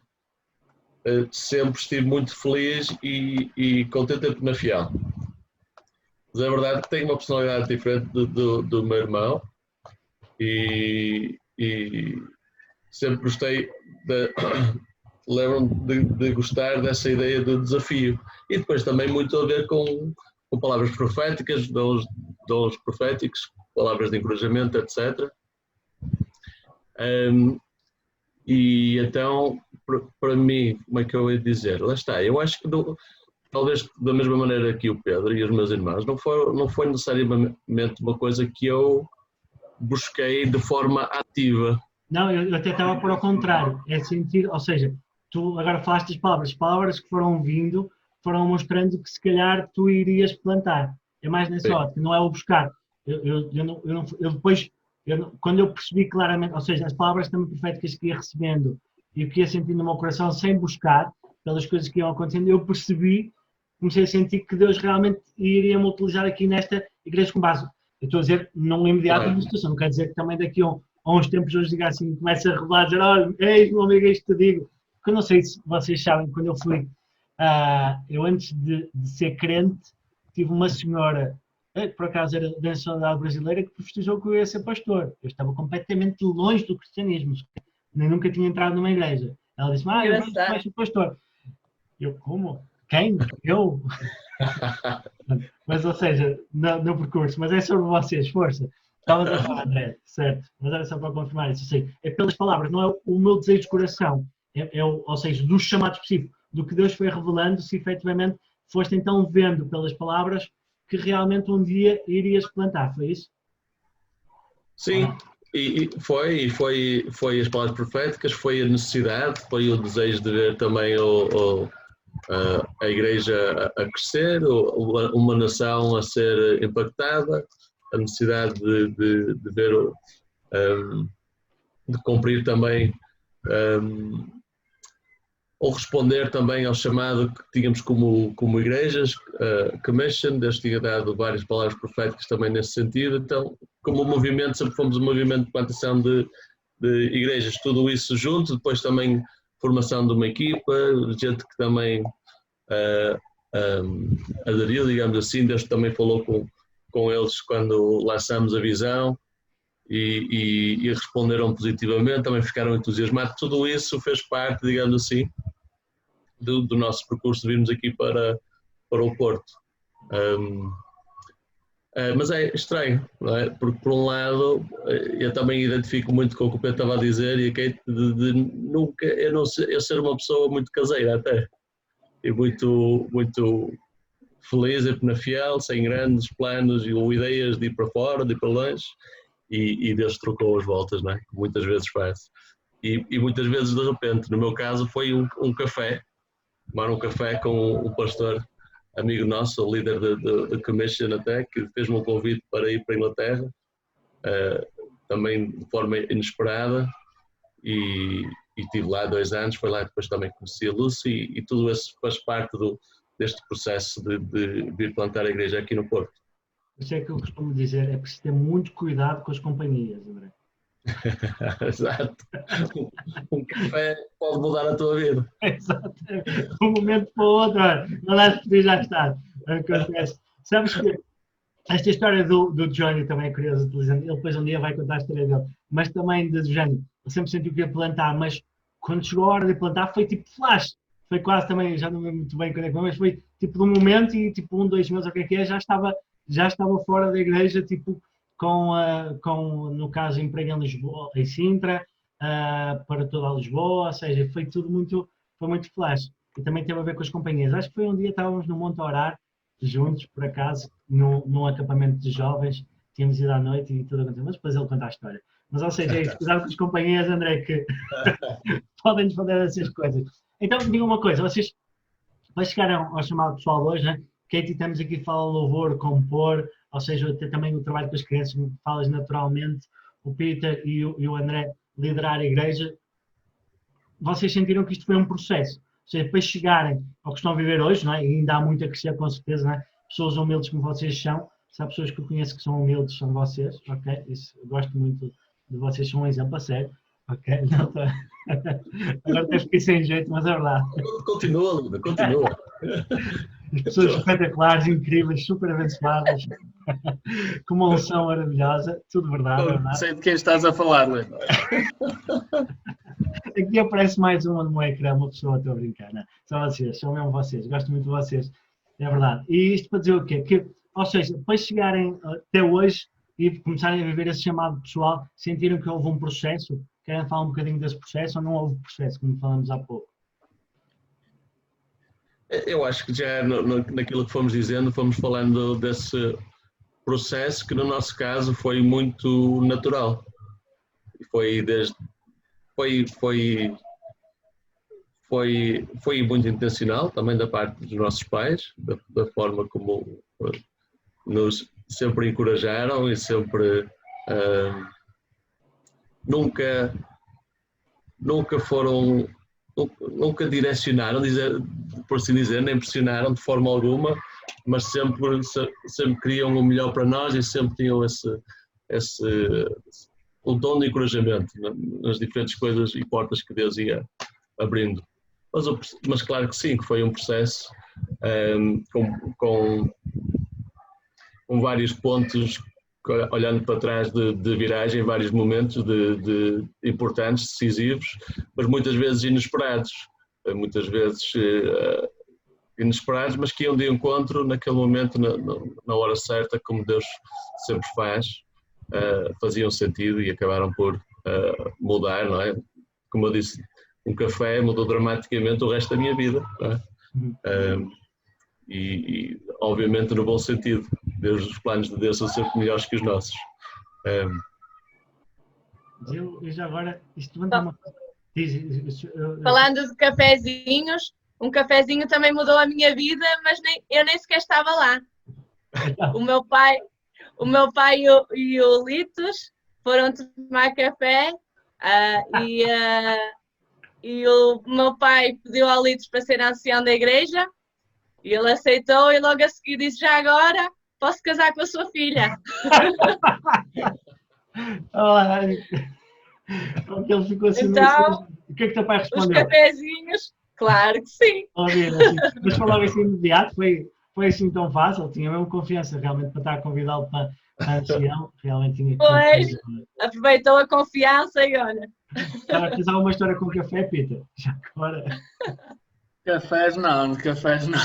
sempre estive muito feliz e contente em Penafiel. Mas é verdade que tenho uma personalidade diferente do meu irmão e sempre gostei lembro-me de gostar dessa ideia de desafio. E depois também muito a ver com palavras proféticas, dons proféticos, palavras de encorajamento, etc. E então, para mim, como é que eu ia dizer? Lá está, eu acho que talvez da mesma maneira que o Pedro e os meus irmãos, não foi necessariamente uma coisa que eu busquei de forma ativa. Não, eu até estava por ao contrário, é sentir, ou seja, tu agora falaste as palavras que foram vindo, foram mostrando que se calhar tu irias plantar. É mais nessa ótica, não é o buscar. Quando eu percebi claramente, ou seja, as palavras também proféticas que ia recebendo e o que ia sentindo no meu coração sem buscar, pelas coisas que iam acontecendo, eu comecei a sentir que Deus realmente iria me utilizar aqui nesta igreja com base. Eu estou a dizer, não imediato na situação, não quer dizer que também daqui a uns tempos hoje diga assim, começa a revelar, dizer, olha, ei, meu amigo, isto te digo. Porque eu não sei se vocês sabem, quando eu fui, eu antes de ser crente, tive uma senhora, por acaso era da nacionalidade brasileira, que profetizou que eu ia ser pastor. Eu estava completamente longe do cristianismo, nem nunca tinha entrado numa igreja. Ela disse, eu vou ser pastor. Eu, como? Quem? Eu? Mas, ou seja, no percurso, mas é sobre vocês, força. Estavas a falar, André, certo? Mas era só para confirmar isso. Sei, é pelas palavras, não é o meu desejo de coração, ou seja, do chamado específico, do que Deus foi revelando, se efetivamente foste então vendo pelas palavras que realmente um dia irias plantar, foi isso? Sim, e foi as palavras proféticas, foi a necessidade, foi o desejo de ver também a igreja a crescer, uma nação a ser impactada, a necessidade de ver, de cumprir também, ou responder também ao chamado que tínhamos como igrejas, Commission, Deus tinha dado várias palavras proféticas também nesse sentido, então como movimento, sempre fomos um movimento de plantação de de igrejas, tudo isso junto, depois também formação de uma equipa, gente que também aderiu, digamos assim, Deus também falou com eles quando lançamos a visão e responderam positivamente, também ficaram entusiasmados. Tudo isso fez parte, digamos assim, do nosso percurso de virmos aqui para o Porto. Mas é estranho, não é? Porque por um lado eu também identifico muito com o que o Pedro estava a dizer e a Kate de nunca, eu ser uma pessoa muito caseira até, e muito feliz em Penafiel, sem grandes planos ou ideias de ir para fora, de ir para longe, e Deus trocou as voltas, não é? Que muitas vezes faz. E muitas vezes de repente, no meu caso foi um café, tomar um café com um pastor amigo nosso, o líder da Commission até, que fez-me um convite para ir para a Inglaterra, também de forma inesperada, e estive lá 2 anos, foi lá que depois também conheci a Lucy, e tudo isso faz parte deste processo de vir plantar a igreja aqui no Porto. Isso é que eu costumo dizer, é preciso ter muito cuidado com as companhias, André. Exato. Um café pode mudar a tua vida. Exato. De um momento para o outro, não dá de pedir, já está. Acontece. Sabes que esta história do Johnny também é curiosa, utilizando. Ele depois um dia vai contar a história dele, mas também do Johnny. Ele sempre sentiu que ia plantar, mas quando chegou a hora de plantar foi tipo flash. Foi quase também, já não me lembro muito bem quando é que foi, mas foi tipo de um momento e tipo 2 meses, ou o que é, já estava fora da igreja, tipo com no caso, emprego em Lisboa, em Sintra, para toda a Lisboa, ou seja, foi muito flash. E também teve a ver com as companhias. Acho que foi um dia, estávamos no Monte a orar, juntos, por acaso, num acampamento de jovens, tínhamos ido à noite e tudo aconteceu, mas depois ele conta a história. Mas, ou seja, é isso, cuidado com as companhias, André, que podem fazer essas coisas. Então, diga uma coisa, vocês chegaram ao chamado pessoal hoje, né? Katie, estamos aqui a falar louvor, compor, ou seja, também o trabalho com as crianças, como falas naturalmente, o Peter e o André liderar a igreja. Vocês sentiram que isto foi um processo? Ou seja, depois chegarem ao que estão a viver hoje, não é? E ainda há muito a crescer, com certeza, não é? Pessoas humildes como vocês são, se há pessoas que eu conheço que são humildes, são vocês, ok? Isso, eu gosto muito de vocês, são um exemplo a sério, ok? Não, agora até fiquei sem jeito, mas é verdade. Continua, Luna, continua. As pessoas espetaculares, incríveis, super abençoadas, com uma unção maravilhosa, tudo verdade, Não verdade. sei de quem estás a falar, Luna. Aqui aparece mais uma no meu ecrã, uma pessoa, estou a brincar, não? São vocês, são mesmo vocês, gosto muito de vocês, é verdade. E isto para dizer o quê? Que, ou seja, depois chegarem até hoje e começarem a viver esse chamado pessoal, sentiram que houve um processo? Querem falar um bocadinho desse processo ou não houve processo, como falamos há pouco? Eu acho que já naquilo que fomos dizendo, fomos falando desse processo que no nosso caso foi muito natural. Foi muito intencional também da parte dos nossos pais, da forma como nos sempre encorajaram e sempre nunca direcionaram, por assim dizer, nem pressionaram de forma alguma, mas sempre queriam o melhor para nós e sempre tinham o dom de encorajamento nas diferentes coisas e portas que Deus ia abrindo. Mas claro que sim, que foi um processo com vários pontos, olhando para trás de viragem, vários momentos de importantes, decisivos, mas muitas vezes inesperados, mas que iam de encontro naquele momento, na hora certa, como Deus sempre faz, faziam sentido e acabaram por mudar, não é? Como eu disse, um café mudou dramaticamente o resto da minha vida, não é? E obviamente no bom sentido. Os planos de Deus são sempre melhores que os nossos. Eu já agora, isto levanta uma coisa. Falando de cafezinhos, um cafezinho também mudou a minha vida, mas eu nem sequer estava lá. O meu pai e o Litos foram tomar café e o meu pai pediu ao Litos para ser ancião da igreja e ele aceitou e logo a seguir disse: já agora posso casar com a sua filha. Porque ele ficou assim, Então, o que é que teu pai os respondeu? cafezinhos, claro que sim. Óbvio, assim, mas foi logo assim imediato, foi assim tão fácil, tinha mesmo confiança realmente para estar a convidá-lo para a ancião, realmente tinha Pois, confiança. aproveitou a confiança e olha. Agora, tens alguma história com café, Peter? Já que agora. Cafés não, cafés não.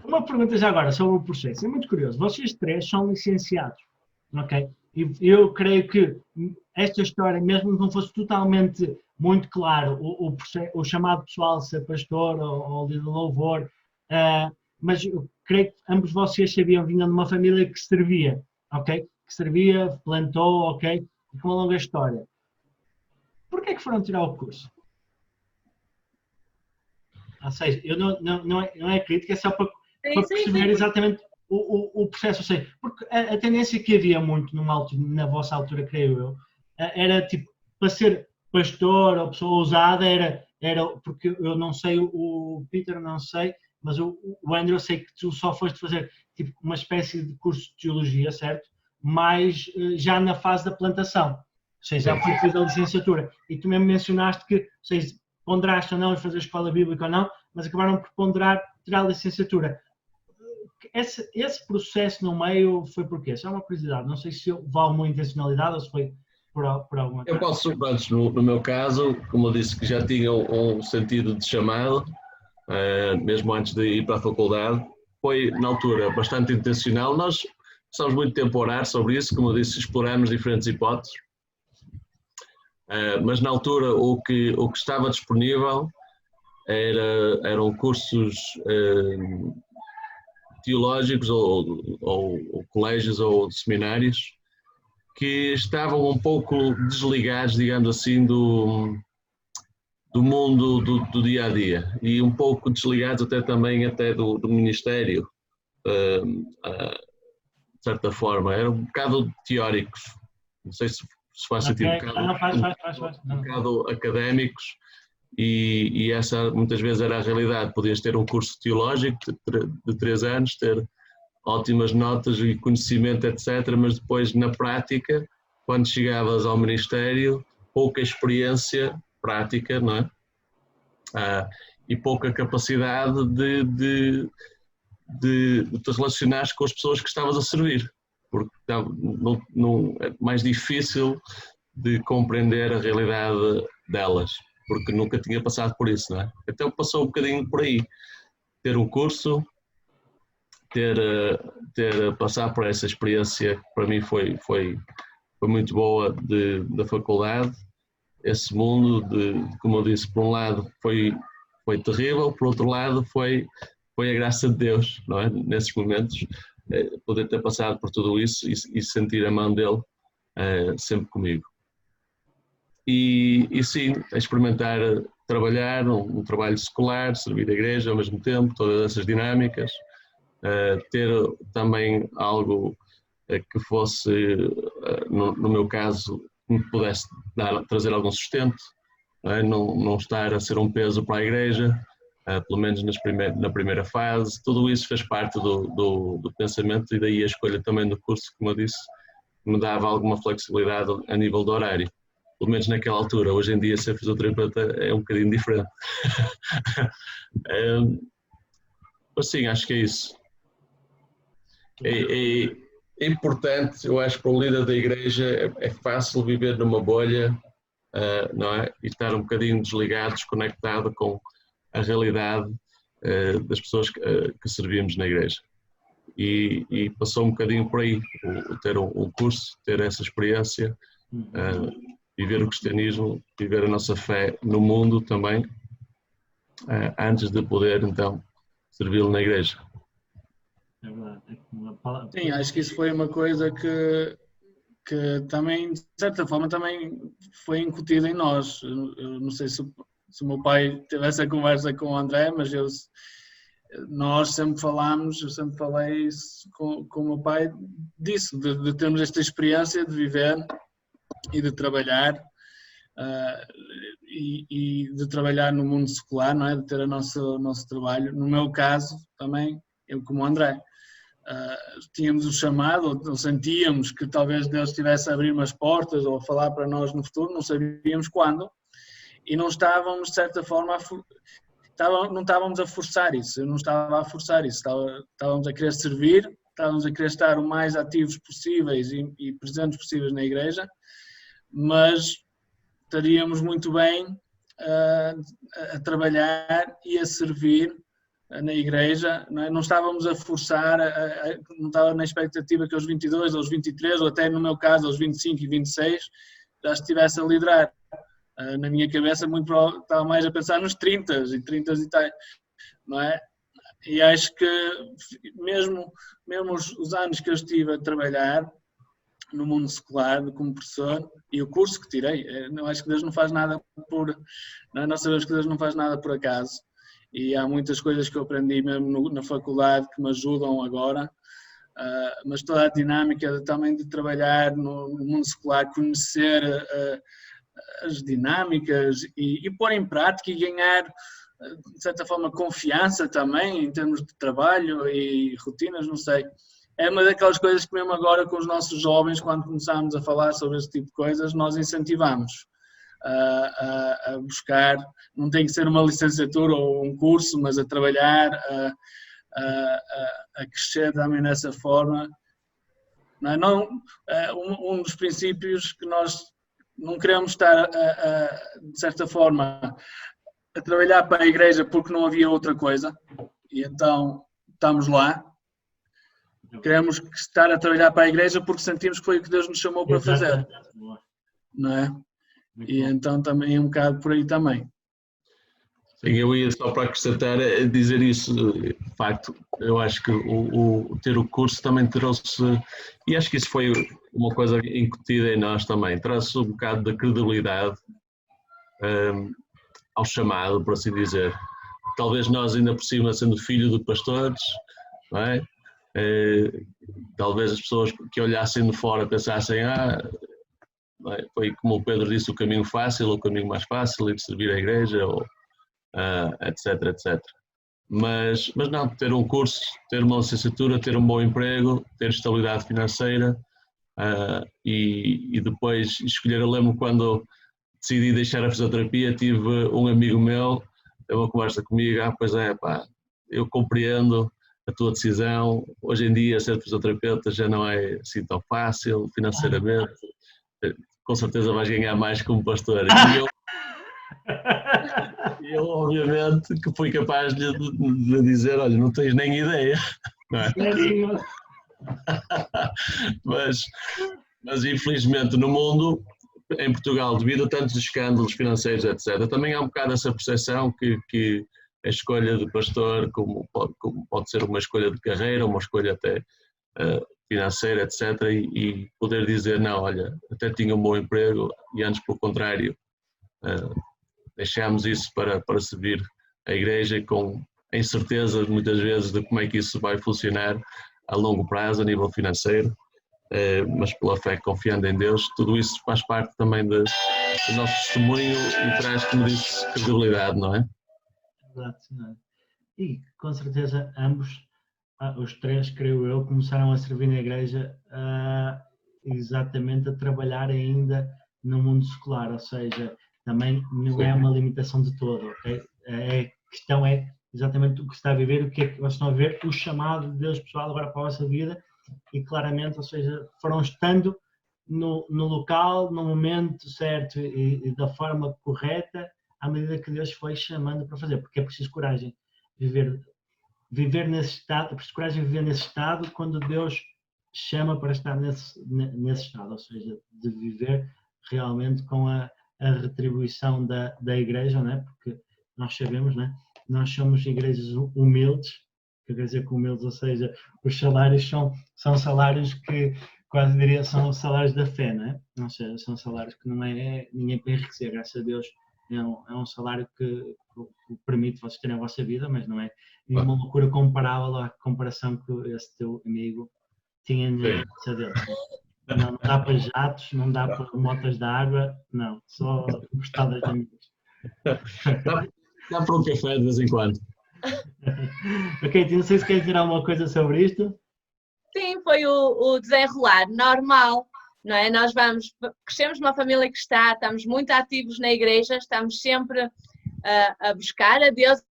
Uma pergunta já agora sobre o processo, é muito curioso. Vocês três são licenciados, ok? E eu creio que esta história, mesmo que não fosse totalmente muito claro o chamado pessoal a ser pastor ou líder de louvor, mas eu creio que ambos vocês sabiam, vinham de uma família que servia, ok? Que servia, plantou, ok? E com uma longa história. Porquê é que foram tirar o curso? Ou seja, eu não é crítica, é só para perceber exatamente o processo. Ou seja, porque a tendência que havia muito na vossa altura, creio eu, era tipo, para ser pastor ou pessoa ousada, era porque eu não sei, o Peter não sei, mas o Andrew eu sei que tu só foste fazer tipo, uma espécie de curso de teologia, certo? Mas já na fase da plantação. Ou seja, já foi feita a licenciatura. E tu mesmo mencionaste que, ou seja, ponderaste ou não fazer a escola bíblica ou não, mas acabaram por ponderar tirar a licenciatura. Esse processo no meio foi por quê? Isso é uma curiosidade. Não sei se houve uma intencionalidade ou se foi por alguma coisa. Eu posso, antes, no meu caso, como eu disse que já tinha um sentido de chamado, mesmo antes de ir para a faculdade, foi na altura bastante intencional. Nós passamos muito tempo a orar sobre isso, como eu disse, exploramos diferentes hipóteses. Mas na altura o que estava disponível eram cursos teológicos ou colégios ou seminários que estavam um pouco desligados, digamos assim, do mundo do dia a dia e um pouco desligados até do ministério, de certa forma. Eram um bocado teóricos, não sei se faz sentido, um bocado académicos. E essa muitas vezes era a realidade. Podias ter um curso teológico de 3 anos, ter ótimas notas e conhecimento, etc. Mas depois, na prática, quando chegavas ao ministério, pouca experiência prática, não é? E pouca capacidade de te relacionares com as pessoas que estavas a servir, porque é mais difícil de compreender a realidade delas, porque nunca tinha passado por isso, não é? Então passou um bocadinho por aí, ter um curso, passar por essa experiência que para mim foi muito boa da faculdade. Esse mundo, como eu disse, por um lado foi terrível, por outro lado foi a graça de Deus, não é? Nesses momentos, poder ter passado por tudo isso e sentir a mão dele sempre comigo. E sim, experimentar trabalhar um trabalho secular, servir a igreja ao mesmo tempo, todas essas dinâmicas, ter também algo que fosse, no meu caso, que me pudesse trazer algum sustento, não estar a ser um peso para a igreja, pelo menos na primeira fase. Tudo isso fez parte do pensamento e daí a escolha também do curso, como eu disse, me dava alguma flexibilidade a nível do horário. Pelo menos naquela altura. Hoje em dia ser fisioterapeuta é um bocadinho diferente. Mas sim, acho que é isso. É importante, eu acho que para o líder da igreja é fácil viver numa bolha, não é? E estar um bocadinho desligado, desconectado com a realidade das pessoas que servimos na igreja. E passou um bocadinho por aí, ter um curso, ter essa experiência, viver o cristianismo, viver a nossa fé no mundo também, antes de poder então servi-lo na igreja. É verdade. Sim, acho que isso foi uma coisa que também, de certa forma, também foi incutida em nós. Eu não sei se o meu pai teve essa conversa com o André, mas nós sempre falámos, eu sempre falei isso com o meu pai disso, de termos esta experiência de viver e de trabalhar e de trabalhar no mundo secular, não é? De ter o nosso trabalho. No meu caso, também, eu como André, tínhamos o chamado, ou sentíamos que talvez Deus estivesse a abrir umas portas ou a falar para nós no futuro, não sabíamos quando, e não estávamos, de certa forma, não estávamos a forçar isso, eu não estava a forçar isso, estávamos a querer servir, estávamos a querer estar o mais ativos possíveis e presentes possíveis na igreja, mas estaríamos muito bem a trabalhar e a servir na igreja, não é? Não estávamos a forçar, não estava na expectativa que aos 22, aos 23, ou até no meu caso aos 25 e 26, já estivesse a liderar. Na minha cabeça muito estava mais a pensar nos 30 e tal, não é? E acho que mesmo os anos que eu estive a trabalhar no mundo secular, como professor, e o curso que tirei, eu acho que Deus não faz nada nós sabemos que Deus não faz nada por acaso, e há muitas coisas que eu aprendi mesmo na faculdade que me ajudam agora, mas toda a dinâmica também de trabalhar no mundo secular, conhecer as dinâmicas e pôr em prática e ganhar, de certa forma, confiança também em termos de trabalho e rotinas, não sei. É uma daquelas coisas que mesmo agora com os nossos jovens, quando começámos a falar sobre esse tipo de coisas, nós incentivamos a buscar, não tem que ser uma licenciatura ou um curso, mas a trabalhar, a crescer também dessa forma. Um dos princípios que nós não queremos estar, de certa forma, a trabalhar para a igreja porque não havia outra coisa, e então estamos lá. Queremos estar a trabalhar para a igreja porque sentimos que foi o que Deus nos chamou para fazer, não é? E então também é um bocado por aí também. Sim, eu ia só para acrescentar, dizer isso, de facto, eu acho que ter o curso também trouxe, e acho que isso foi uma coisa incutida em nós também, trouxe um bocado de credibilidade ao chamado, por assim dizer. Talvez nós ainda por cima, sendo filho de pastores, não é? Talvez as pessoas que olhassem de fora pensassem, foi como o Pedro disse, o caminho fácil, o caminho mais fácil, ir servir a igreja, ou etc, etc. Mas não, ter um curso, ter uma licenciatura, ter um bom emprego, ter estabilidade financeira e depois escolher. Eu lembro quando decidi deixar a fisioterapia, tive um amigo meu, teve uma conversa comigo, pois é, pá, eu compreendo a tua decisão, hoje em dia ser fisioterapeuta já não é assim tão fácil financeiramente, com certeza vais ganhar mais como pastor. E eu obviamente que fui capaz de dizer, olha, não tens nem ideia, não é? Mas infelizmente no mundo, em Portugal, devido a tantos escândalos financeiros, etc., também há um bocado essa percepção que a escolha de pastor como pode ser uma escolha de carreira, uma escolha até financeira, etc., e poder dizer, não, olha, até tinha um bom emprego e antes, pelo contrário, deixámos isso para servir a igreja com a incerteza muitas vezes de como é que isso vai funcionar a longo prazo, a nível financeiro, mas pela fé, confiando em Deus, tudo isso faz parte também do nosso testemunho e traz, como disse, credibilidade, não é? Exato, senhor. E com certeza ambos, os três, creio eu, começaram a servir na igreja exatamente a trabalhar ainda no mundo secular, ou seja, também não é uma limitação de todo, ok? A questão é exatamente o que se está a viver, o que é que vocês estão a ver, o chamado de Deus pessoal agora para a vossa vida e claramente, ou seja, foram estando no local, no momento certo e da forma correta à medida que Deus foi chamando para fazer, porque é preciso coragem viver nesse estado, é preciso coragem viver nesse estado quando Deus chama para estar nesse estado, ou seja, de viver realmente com a retribuição da igreja, não é? Porque nós sabemos, não é? Nós somos igrejas humildes, que quer dizer que humildes, ou seja, os salários são salários que quase diria são salários da fé, não é? Ou seja, são salários que não é ninguém para enriquecer, graças a Deus é um salário que permite vocês terem a vossa vida, mas não é nenhuma loucura comparável à comparação que esse teu amigo tinha na casa dele. Não dá para jatos, não dá para motas de água, não, só emprestadas de amigos. Dá para um café de vez em quando. Ok, não sei se queres dizer alguma coisa sobre isto. foi o desenrolar normal, não é? Nós crescemos numa família que estamos muito ativos na igreja, estamos sempre a buscar a Deus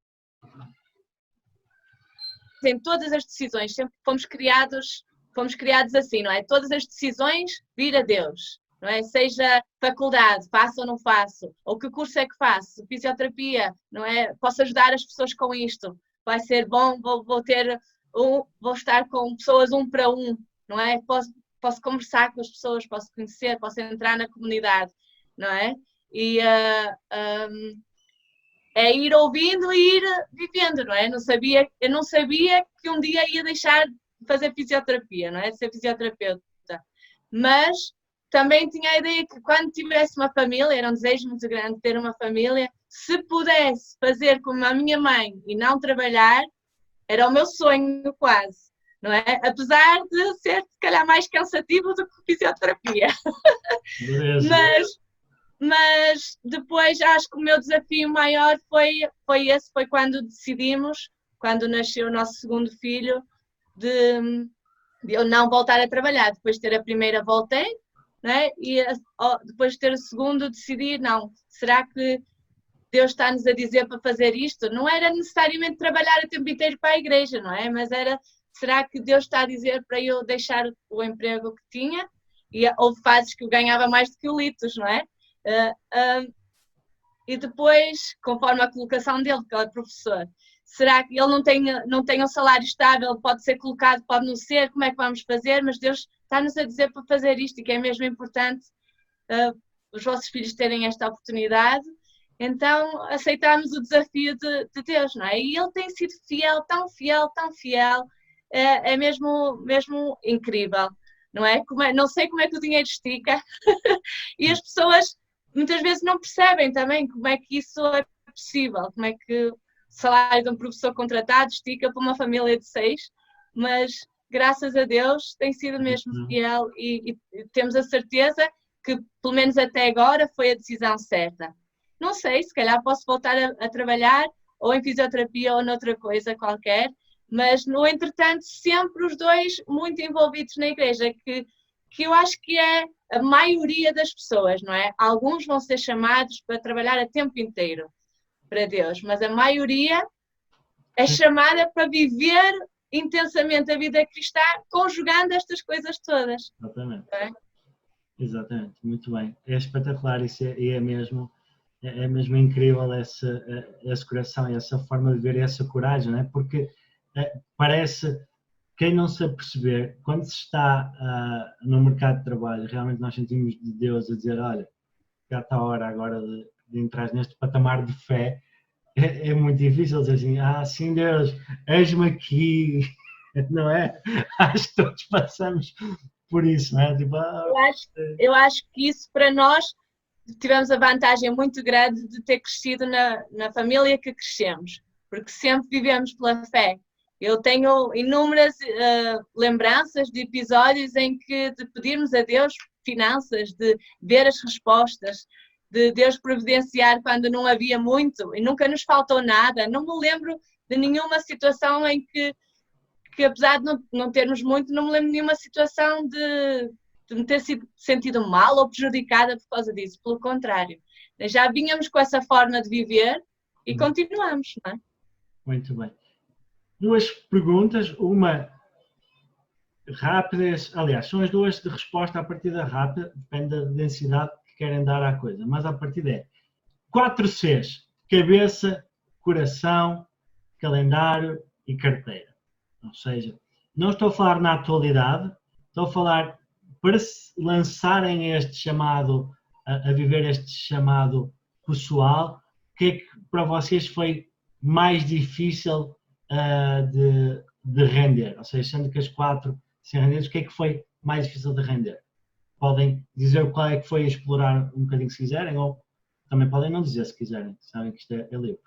em todas as decisões, sempre fomos criados assim, não é? Todas as decisões vir a Deus, não é? Seja faculdade, faço ou não faço, ou que curso é que faço, fisioterapia, não é? Posso ajudar as pessoas com isto, vai ser bom, vou estar com pessoas 1 para 1, não é? Posso conversar com as pessoas, posso conhecer, posso entrar na comunidade, não é? E é ir ouvindo e ir vivendo, não é? Eu não sabia que um dia ia deixar de fazer fisioterapia, não é? De ser fisioterapeuta. Mas também tinha a ideia que quando tivesse uma família, era um desejo muito grande ter uma família, se pudesse fazer como a minha mãe e não trabalhar, era o meu sonho quase, não é? Apesar de ser, se calhar, mais cansativo do que fisioterapia. Mas depois acho que o meu desafio maior foi quando decidimos, quando nasceu o nosso segundo filho, de eu não voltar a trabalhar. Depois de ter a primeira, voltei, né? E depois de ter o segundo, decidi, não, será que Deus está-nos a dizer para fazer isto? Não era necessariamente trabalhar o tempo inteiro para a igreja, não é? Mas será que Deus está a dizer para eu deixar o emprego que tinha? E houve fases que eu ganhava mais do que o Litos, não é? E depois, conforme a colocação dele, que ele é professor, será que ele não tem um salário estável, pode ser colocado, pode não ser, como é que vamos fazer? Mas Deus está-nos a dizer para fazer isto e que é mesmo importante os vossos filhos terem esta oportunidade. Então aceitámos o desafio de Deus, não é? E ele tem sido fiel, tão fiel, tão fiel, é mesmo incrível, não é? Não sei como é que o dinheiro estica e as pessoas muitas vezes não percebem também como é que isso é possível, como é que o salário de um professor contratado estica para uma família de 6, mas graças a Deus tem sido mesmo fiel e temos a certeza que pelo menos até agora foi a decisão certa. Não sei, se calhar posso voltar a trabalhar ou em fisioterapia ou noutra coisa qualquer, mas no entretanto sempre os dois muito envolvidos na igreja, que eu acho que é a maioria das pessoas, não é? Alguns vão ser chamados para trabalhar a tempo inteiro para Deus, mas a maioria é chamada para viver intensamente a vida cristã, conjugando estas coisas todas. Exatamente. É? Exatamente, muito bem. É espetacular isso é mesmo incrível esse coração, essa forma de ver, essa coragem, não é? Porque parece, quem não se aperceber, quando se está no mercado de trabalho, realmente nós sentimos de Deus a dizer, olha, já está a hora agora de entrar neste patamar de fé, é muito difícil dizer assim, sim Deus, eis-me aqui, não é? Acho que todos passamos por isso, não é? Tipo, eu acho que isso para nós tivemos a vantagem muito grande de ter crescido na família que crescemos, porque sempre vivemos pela fé. Eu tenho inúmeras lembranças de episódios em que de pedirmos a Deus finanças, de ver as respostas, de Deus providenciar quando não havia muito e nunca nos faltou nada. Não me lembro de nenhuma situação em que apesar de não termos muito, não me lembro de nenhuma situação de me ter sentido mal ou prejudicada por causa disso. Pelo contrário, já vínhamos com essa forma de viver e continuamos, não é? Muito bem. 2 perguntas, uma rápida, aliás, são as 2 de resposta à partida rápida, depende da densidade que querem dar à coisa, mas à partida é 4 Cs, cabeça, coração, calendário e carteira. Ou seja, não estou a falar na atualidade, estou a falar para se lançarem este chamado, a viver este chamado pessoal, o que é que para vocês foi mais difícil de render? Ou seja, sendo que as 4 se renderam, o que é que foi mais difícil de render? Podem dizer qual é que foi, explorar um bocadinho se quiserem, ou também podem não dizer se quiserem, sabem que isto é livre.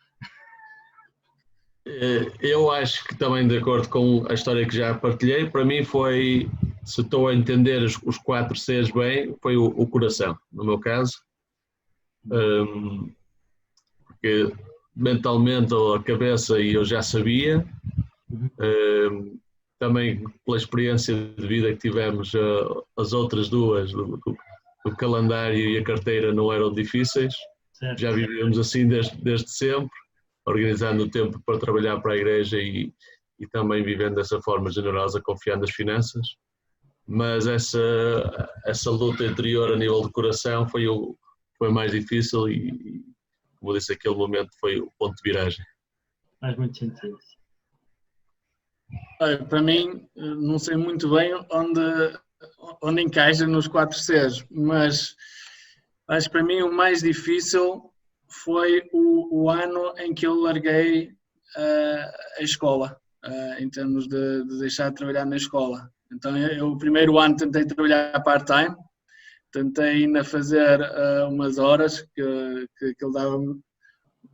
Eu acho que também, de acordo com a história que já partilhei, para mim foi, se estou a entender os 4 Cs bem, foi o coração, no meu caso. Porque mentalmente a cabeça eu já sabia, também pela experiência de vida que tivemos, as outras duas, do calendário e a carteira, não eram difíceis. Certo. Já vivemos assim desde sempre, organizando o tempo para trabalhar para a igreja e também vivendo dessa forma generosa, confiando nas finanças. Mas essa luta interior a nível de coração foi mais difícil e, como eu disse, aquele momento foi o ponto de viragem. Faz muito sentido. Para mim, não sei muito bem onde encaixa nos 4 Cs, mas acho que para mim o mais difícil foi o ano em que eu larguei a escola, em termos de deixar de trabalhar na escola. Então, eu o primeiro ano tentei trabalhar part-time, tentei ainda fazer umas horas que ele dava-me,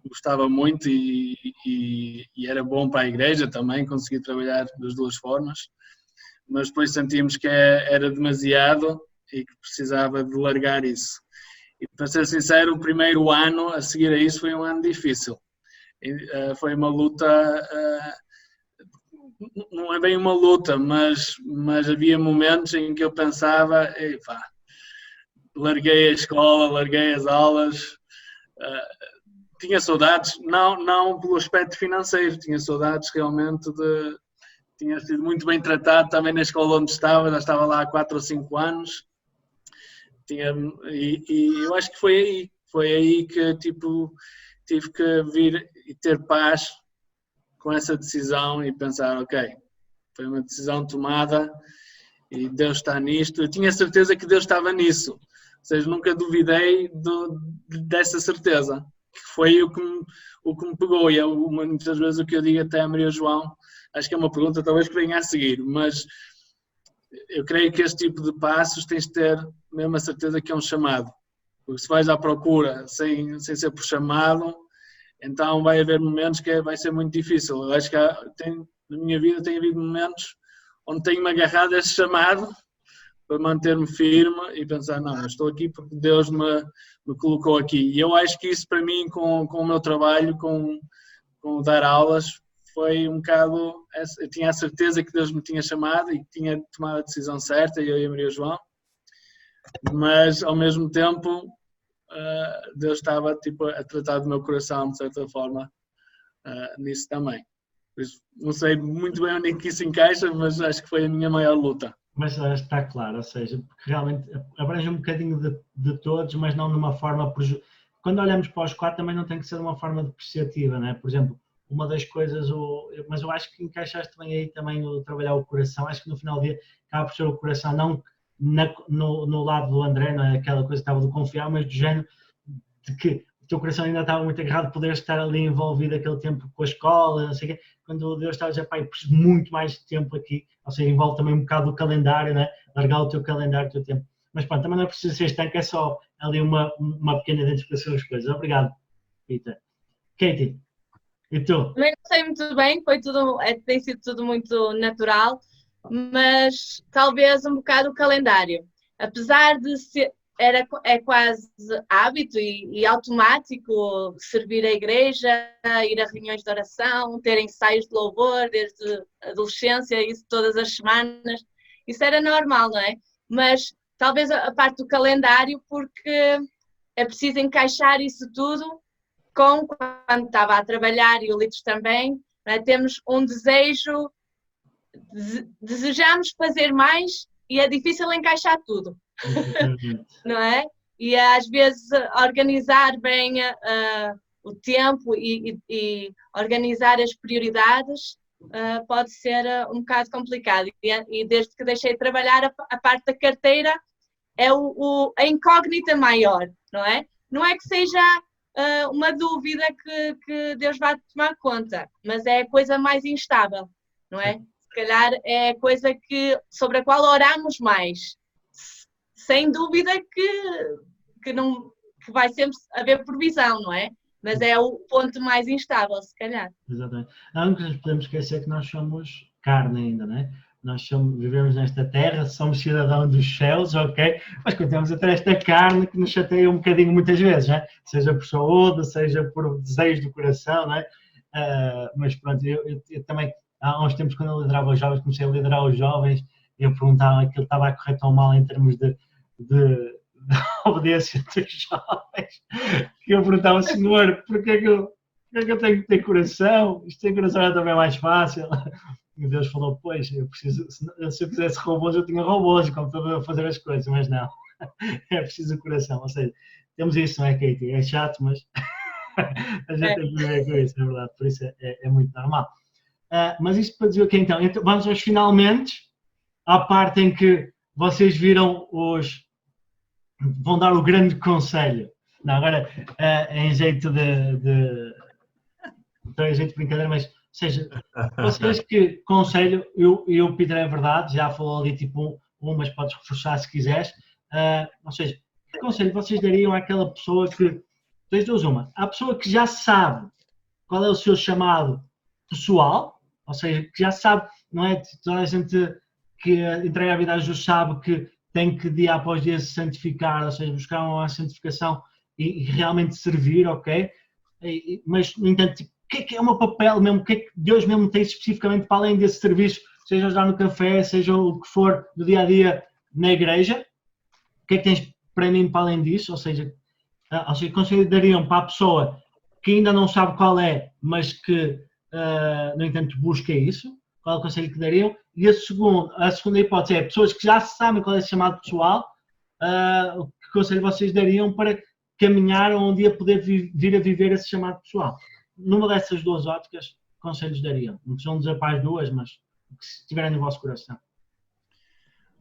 gostava muito e era bom para a igreja também, consegui trabalhar das duas formas, mas depois sentimos que era demasiado e que precisava de largar isso. E para ser sincero, o primeiro ano a seguir a isso foi um ano difícil. Foi uma luta, não é bem uma luta, mas havia momentos em que eu pensava, larguei a escola, larguei as aulas, tinha saudades, não pelo aspecto financeiro, tinha saudades realmente tinha sido muito bem tratado também na escola onde estava, já estava lá há 4 ou 5 anos, e eu acho que foi aí que tive que vir e ter paz com essa decisão e pensar, ok, foi uma decisão tomada e Deus está nisto. Eu tinha certeza que Deus estava nisso, ou seja, nunca duvidei dessa certeza, que foi o que me pegou, e é muitas vezes o que eu digo até a Maria João, acho que é uma pergunta talvez que venha a seguir, mas eu creio que este tipo de passos tens de ter mesmo a certeza que é um chamado, porque se vais à procura sem ser por chamado, então vai haver momentos que vai ser muito difícil. Eu acho que na minha vida tem havido momentos onde tenho-me agarrado a esse chamado para manter-me firme e pensar, não, eu estou aqui porque Deus me colocou aqui. E eu acho que isso para mim, com o meu trabalho, com dar aulas, foi um bocado, eu tinha a certeza que Deus me tinha chamado e que tinha tomado a decisão certa, eu e a Maria João, mas ao mesmo tempo Deus estava a tratar do meu coração de certa forma nisso também. Por isso, não sei muito bem onde é que isso encaixa, mas acho que foi a minha maior luta. Mas está claro, ou seja, porque realmente abrange um bocadinho de todos, mas não de uma forma... Quando olhamos para os 4 também não tem que ser de uma forma depreciativa, não é? Por exemplo, uma das coisas, mas eu acho que encaixaste bem aí também o trabalhar o coração, acho que no final do dia acaba por ser o coração, não no lado do André, não é aquela coisa que estava de confiar, mas do género de que o teu coração ainda estava muito agarrado de poder estar ali envolvido aquele tempo com a escola, não sei o quê, quando Deus estava a dizer, pai, preciso muito mais tempo aqui, ou seja, envolve também um bocado do calendário, né? Largar o teu calendário, o teu tempo. Mas pronto, também não é preciso ser estanque, é só ali uma pequena identificação das coisas. Obrigado, Peter. Katie, e tu? Também não sei muito bem, tem sido tudo muito natural, mas talvez um bocado o calendário. Apesar de ser, é quase hábito e automático servir a igreja, ir a reuniões de oração, ter ensaios de louvor desde a adolescência, isso todas as semanas, isso era normal, não é? Mas talvez a parte do calendário, porque é preciso encaixar isso tudo com quando estava a trabalhar, e o Litos também, não é? Temos um desejo, desejamos fazer mais e é difícil encaixar tudo, não é? E às vezes organizar bem o tempo e organizar as prioridades pode ser um bocado complicado. E desde que deixei de trabalhar, a parte da carteira é a incógnita maior, não é? Não é que seja uma dúvida que Deus vai tomar conta, mas é a coisa mais instável, não é? Se calhar é a coisa sobre a qual oramos mais. Sem dúvida que vai sempre haver provisão, não é? Mas é o ponto mais instável, se calhar. Exatamente. Não nos podemos esquecer que nós somos carne ainda, não é? Nós vivemos nesta terra, somos cidadãos dos céus, ok? Mas continuamos a ter esta carne que nos chateia um bocadinho muitas vezes, não é? Seja por saúde, seja por desejo do coração, não é? Mas pronto, eu também há uns tempos quando eu liderava os jovens, comecei a liderar os jovens e eu perguntava aquilo estava a correr tão mal em termos de obediência dos jovens, que eu perguntava, Senhor, porquê é que eu tenho que ter coração? Isto sem coração é também mais fácil. E Deus falou, pois, se eu fizesse robôs, eu tinha robôs, computador a fazer as coisas, mas não, é preciso o coração. Ou seja, temos isso, não é, Katie? É chato, mas a gente tem que viver com isso, é verdade, por isso é muito normal. Mas isto para dizer o que então? Vamos aos finalmente, à parte em que vocês viram vão dar o grande conselho. Não, agora em jeito em jeito de brincadeira, mas, ou seja, vocês que conselho, o Peter é verdade, já falou ali tipo mas podes reforçar se quiseres, ou seja, que conselho vocês dariam àquela pessoa que, das duas uma, à pessoa que já sabe qual é o seu chamado pessoal, ou seja, que já sabe, não é toda a gente que entrega a vida a Jesus sabe que tem que dia após dia se santificar, ou seja, buscar uma santificação e realmente servir, ok? Mas, no entanto, tipo, o que é o meu papel mesmo? O que é que Deus mesmo tem especificamente para além desse serviço, seja ajudar no café, seja o que for do dia a dia na igreja? O que é que tens para mim para além disso? Ou seja, consideriam para a pessoa que ainda não sabe qual é, mas que, no entanto, busca isso? Qual é o conselho que dariam? E a segunda hipótese é pessoas que já sabem qual é esse chamado pessoal, que conselho vocês dariam para caminhar ou um dia poder vir a viver esse chamado pessoal? Numa dessas duas óticas, conselhos dariam? Não precisam dizer para as duas, mas se estiverem no vosso coração.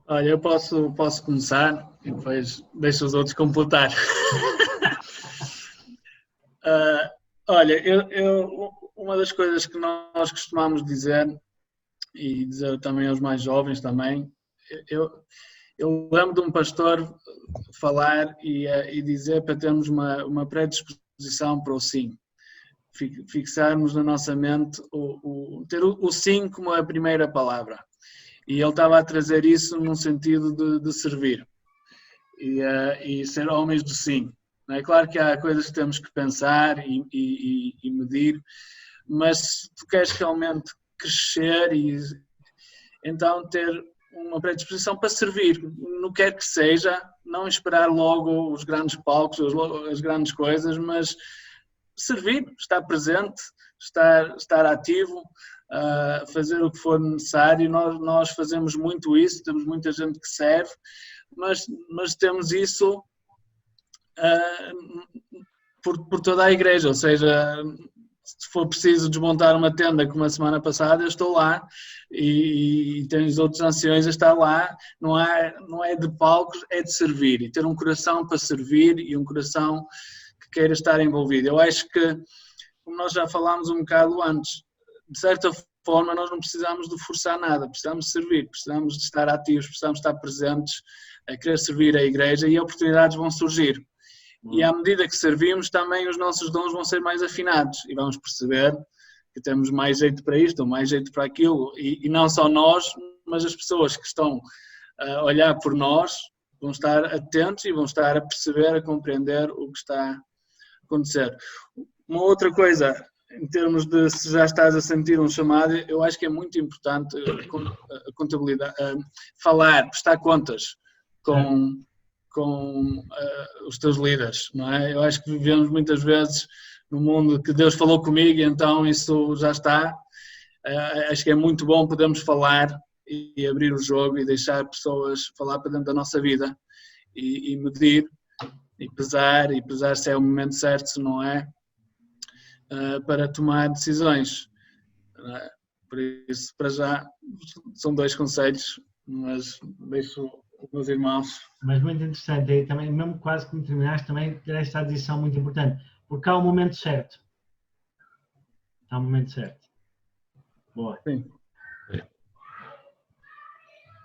Olha, eu posso começar e depois deixo os outros completar. Olha, uma das coisas que nós costumamos dizer, e dizer também aos mais jovens também, eu lembro de um pastor falar e dizer para termos uma predisposição para o sim. Fixarmos na nossa mente, ter o sim como a primeira palavra. E ele estava a trazer isso num sentido de servir e ser homens do sim. É claro que há coisas que temos que pensar e medir, mas se tu queres realmente crescer então ter uma predisposição para servir, no que quer que seja, não esperar logo os grandes palcos, as grandes coisas, mas servir, estar presente, estar ativo, fazer o que for necessário. Nós fazemos muito isso, temos muita gente que serve, mas temos isso por toda a igreja, ou seja, se for preciso desmontar uma tenda como a semana passada, eu estou lá e temos outros anciões a estar lá, não é de palcos, é de servir e ter um coração para servir e um coração que queira estar envolvido. Eu acho que, como nós já falámos um bocado antes, de certa forma nós não precisamos de forçar nada, precisamos de servir, precisamos de estar ativos, precisamos de estar presentes, a querer servir a igreja e oportunidades vão surgir. E à medida que servimos, também os nossos dons vão ser mais afinados e vamos perceber que temos mais jeito para isto ou mais jeito para aquilo. E não só nós, mas as pessoas que estão a olhar por nós vão estar atentos e vão estar a perceber, a compreender o que está a acontecer. Uma outra coisa, em termos de se já estás a sentir um chamado, eu acho que é muito importante a contabilidade, falar, prestar contas com os teus líderes, não é? Eu acho que vivemos muitas vezes num mundo que Deus falou comigo, então isso já está. Acho que é muito bom podermos falar e abrir o jogo e deixar pessoas falar para dentro da nossa vida e medir e pesar se é o momento certo, se não é, para tomar decisões. Por isso, para já, são 2 conselhos, mas deixo os meus irmãos. Mas muito interessante, aí também, mesmo quase que me terminaste, também ter esta adição muito importante, porque há o momento certo. Há o momento certo. Boa. Sim.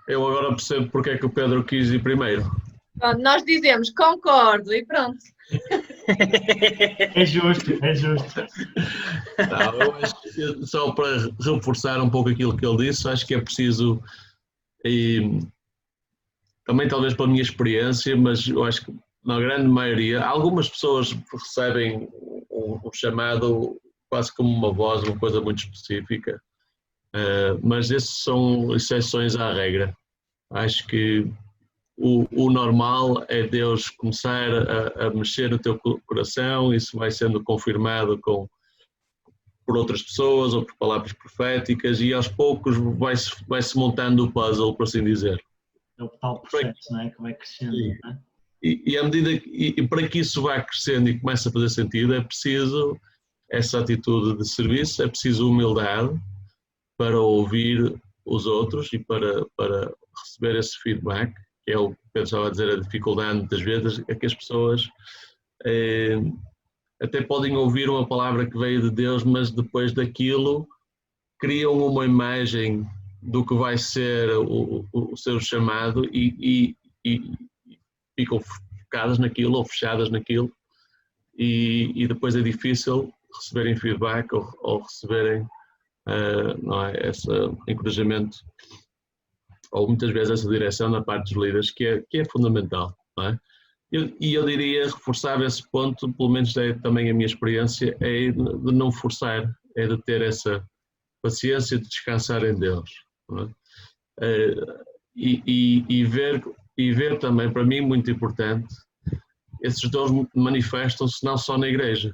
Eu agora percebo porque é que o Pedro quis ir primeiro. Pronto, nós dizemos concordo e pronto. É justo, é justo. Não, eu acho que, só para reforçar um pouco aquilo que ele disse, acho que é preciso, e também talvez pela minha experiência, mas eu acho que na grande maioria, algumas pessoas recebem um chamado quase como uma voz, uma coisa muito específica, Mas esses são exceções à regra. Acho que o normal é Deus começar a mexer no teu coração, isso vai sendo confirmado por outras pessoas ou por palavras proféticas e aos poucos vai-se montando o puzzle, por assim dizer. É o tal processo, não é? Que vai crescendo, não é? E à medida e para que isso vá crescendo e comece a fazer sentido, é preciso essa atitude de serviço, é preciso humildade para ouvir os outros e para receber esse feedback, que é o que eu estava a dizer, a dificuldade muitas vezes, é que as pessoas até podem ouvir uma palavra que veio de Deus, mas depois daquilo criam uma imagem do que vai ser o seu chamado e ficam focadas naquilo ou fechadas naquilo e depois é difícil receberem feedback ou receberem não é, esse encorajamento ou muitas vezes essa direção da parte dos líderes que é fundamental, não é? E eu diria, reforçava esse ponto, pelo menos é também a minha experiência, é de não forçar, é de ter essa paciência de descansar em Deus, não é? E ver também, para mim muito importante, esses dons manifestam-se não só na igreja,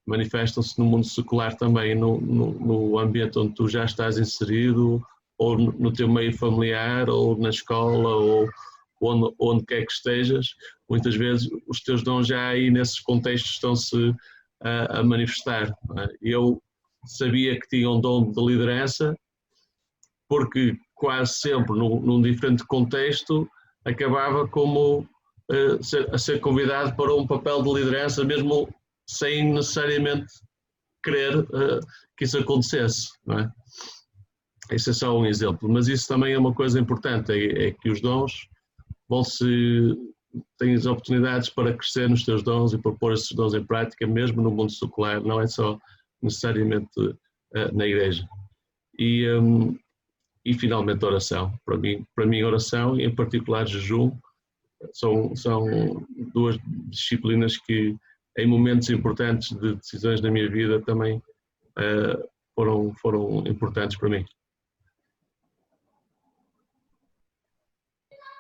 manifestam-se no mundo secular também, no ambiente onde tu já estás inserido, ou no teu meio familiar, ou na escola, ou onde quer que estejas. Muitas vezes os teus dons já aí nesses contextos estão-se a manifestar. Não é? Eu sabia que tinha um dom de liderança, porque quase sempre num diferente contexto acabava como a ser convidado para um papel de liderança, mesmo sem necessariamente querer que isso acontecesse, não é? Esse é só um exemplo, mas isso também é uma coisa importante, é que os dons tens oportunidades para crescer nos teus dons e para pôr esses dons em prática, mesmo no mundo secular, não é só necessariamente na igreja. E finalmente oração. Para mim oração e em particular jejum são duas disciplinas que em momentos importantes de decisões da minha vida também foram importantes para mim.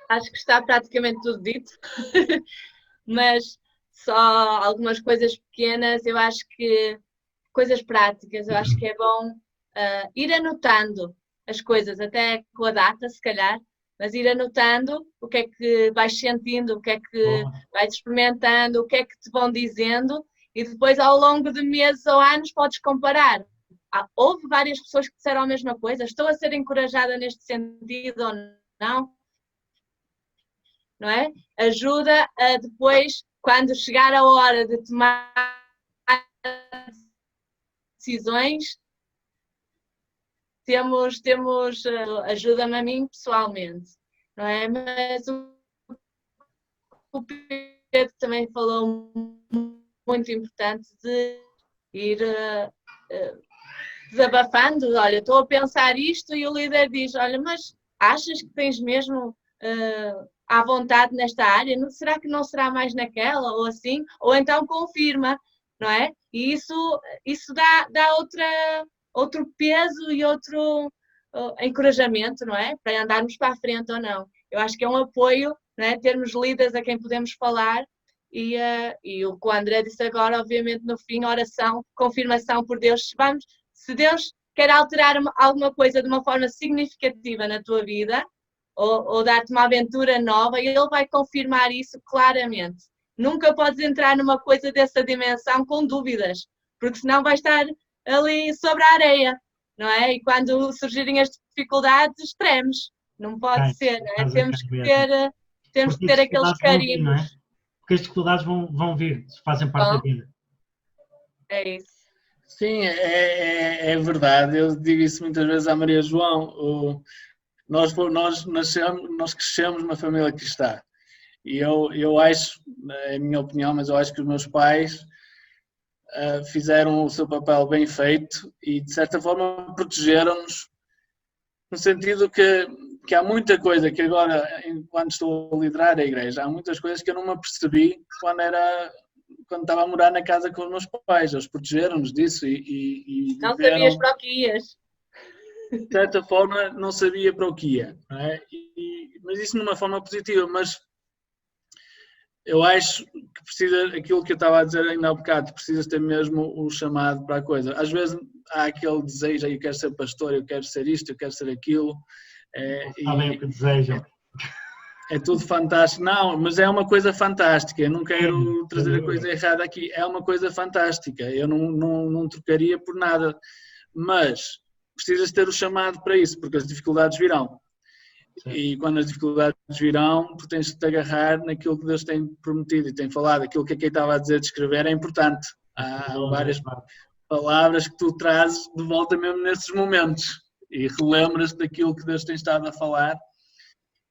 Acho que está praticamente tudo dito, mas só algumas coisas pequenas, eu acho que, coisas práticas, eu acho que é bom ir anotando as coisas, até com a data, se calhar, mas ir anotando o que é que vais sentindo, o que é que vais experimentando, o que é que te vão dizendo, e depois ao longo de meses ou anos podes comparar. Houve várias pessoas que disseram a mesma coisa, estou a ser encorajada neste sentido ou não? Não é? Ajuda a depois, quando chegar a hora de tomar decisões, temos ajuda-me a mim pessoalmente, não é? Mas o Pedro também falou muito importante de ir desabafando, olha, estou a pensar isto e o líder diz, olha, mas achas que tens mesmo à vontade nesta área? Será que não será mais naquela ou assim? Ou então confirma, não é? E isso dá outro peso e outro encorajamento, não é? Para andarmos para a frente ou não. Eu acho que é um apoio, não é? Termos líderes a quem podemos falar e o que o André disse agora, obviamente no fim, oração, confirmação por Deus. Se Deus quer alterar alguma coisa de uma forma significativa na tua vida, ou dar-te uma aventura nova, e ele vai confirmar isso claramente. Nunca podes entrar numa coisa dessa dimensão com dúvidas, porque senão vais estar ali sobre a areia, não é? E quando surgirem as dificuldades, tremes. Não pode ser, não é? Temos que ter aqueles carimbos. Não é? Porque as dificuldades vão vir, fazem parte da vida. É isso. Sim, é verdade. Eu digo isso muitas vezes à Maria João. Nós crescemos numa família cristã e eu acho, é a minha opinião, mas eu acho que os meus pais fizeram o seu papel bem feito e de certa forma protegeram-nos no sentido que há muita coisa que agora, enquanto estou a liderar a igreja, há muitas coisas que eu não me apercebi quando estava a morar na casa com os meus pais. Eles protegeram-nos disso e não sabias para o que ias. de certa forma, não sabia para o que ia, não é? Mas isso numa forma positiva, mas eu acho que precisa, aquilo que eu estava a dizer ainda há bocado, precisas ter mesmo o chamado para a coisa. Às vezes há aquele desejo, eu quero ser pastor, eu quero ser isto, eu quero ser aquilo. Sabem o que desejam. É tudo fantástico. Não, mas é uma coisa fantástica. Eu não quero trazer a coisa errada aqui. É uma coisa fantástica. Eu não trocaria por nada. Mas precisas ter o chamado para isso, porque as dificuldades virão. Sim. E quando as dificuldades virão, tu tens de te agarrar naquilo que Deus tem prometido e tem falado. Aquilo que aqui estava a dizer, de escrever, é importante. Há várias palavras que tu trazes de volta mesmo nesses momentos e relembras daquilo que Deus tem estado a falar.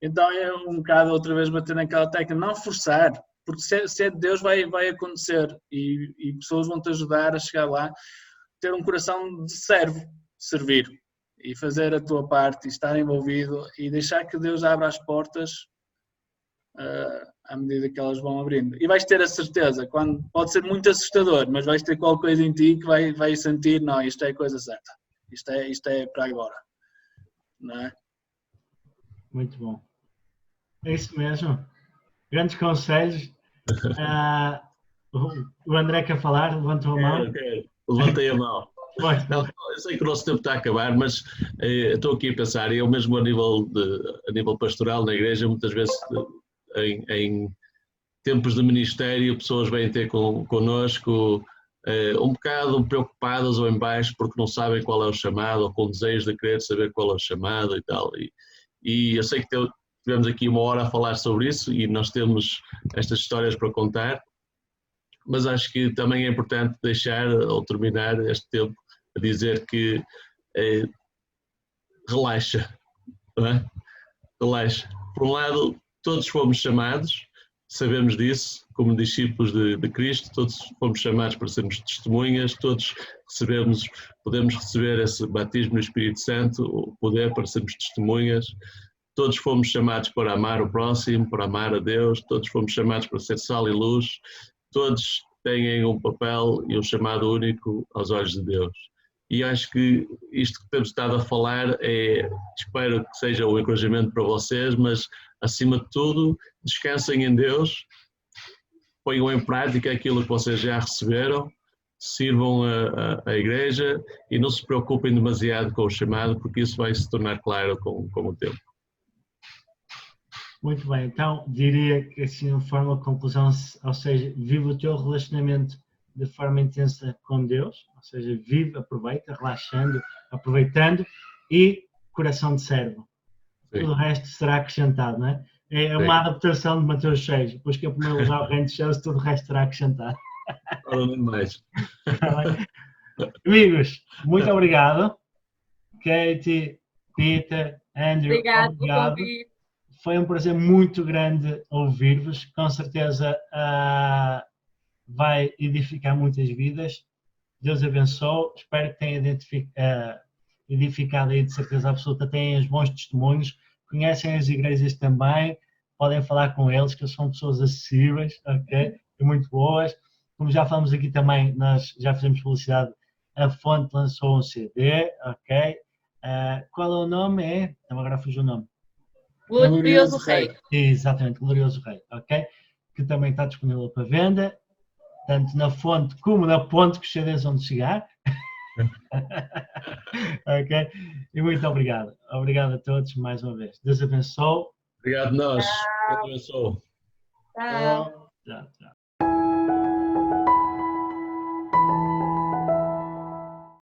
Então é um bocado outra vez bater naquela tecla, não forçar, porque se é de Deus vai acontecer e pessoas vão te ajudar a chegar lá, ter um coração de servo, servir e fazer a tua parte e estar envolvido e deixar que Deus abra as portas à medida que elas vão abrindo. E vais ter a certeza, quando pode ser muito assustador, mas vais ter qualquer coisa em ti que vai sentir, não, isto é a coisa certa, isto é para agora, não é? Muito bom. É isso mesmo. Grandes conselhos. O André quer falar? Levantou a mão? Levantei a mão. Não, eu sei que o nosso tempo está a acabar, mas estou aqui a pensar, eu mesmo a nível pastoral na igreja, muitas vezes em tempos de ministério, pessoas vêm ter connosco um bocado preocupadas ou em baixo porque não sabem qual é o chamado, ou com desejo de querer saber qual é o chamado e tal. E eu sei que tivemos aqui uma hora a falar sobre isso e nós temos estas histórias para contar, mas acho que também é importante deixar, ao terminar este tempo, a dizer que relaxa, não é? Relaxa. Por um lado, todos fomos chamados, sabemos disso, como discípulos de Cristo, todos fomos chamados para sermos testemunhas, todos podemos receber esse batismo no Espírito Santo, o poder para sermos testemunhas. Todos fomos chamados para amar o próximo, para amar a Deus, todos fomos chamados para ser sal e luz, todos têm um papel e um chamado único aos olhos de Deus. E acho que isto que temos estado a falar espero que seja um encorajamento para vocês, mas acima de tudo, descansem em Deus, ponham em prática aquilo que vocês já receberam, sirvam a igreja e não se preocupem demasiado com o chamado, porque isso vai se tornar claro com o tempo. Muito bem, então diria que assim de forma de conclusão, ou seja, vive o teu relacionamento de forma intensa com Deus, ou seja, vive, aproveita, relaxando, aproveitando e coração de servo. Sim. Tudo o resto será acrescentado, não é? É uma adaptação de Mateus 6, depois que é o primeiro lugar o reino de Deus, tudo o resto será acrescentado. Ora, nem mais. Amigos, muito obrigado. Katie, Peter, Andrew, obrigado. Foi um prazer muito grande ouvir-vos. Com certeza vai edificar muitas vidas. Deus abençoe. Espero que tenha edificado aí de certeza absoluta. Tenham os bons testemunhos. Conhecem as igrejas também. Podem falar com eles, que eles são pessoas acessíveis, ok? E muito boas. Como já falamos aqui também, nós já fizemos publicidade. A Fonte lançou um CD, ok? Qual é o nome? Agora fugiu o nome. Glorioso Rei. Exatamente, Glorioso Rei, ok? Que também está disponível para venda, tanto na fonte como na ponte que os CDs vão chegar. Ok? E muito obrigado. Obrigado a todos mais uma vez. Deus abençoe. Obrigado nós. Deus abençoe. Tchau. Tchau.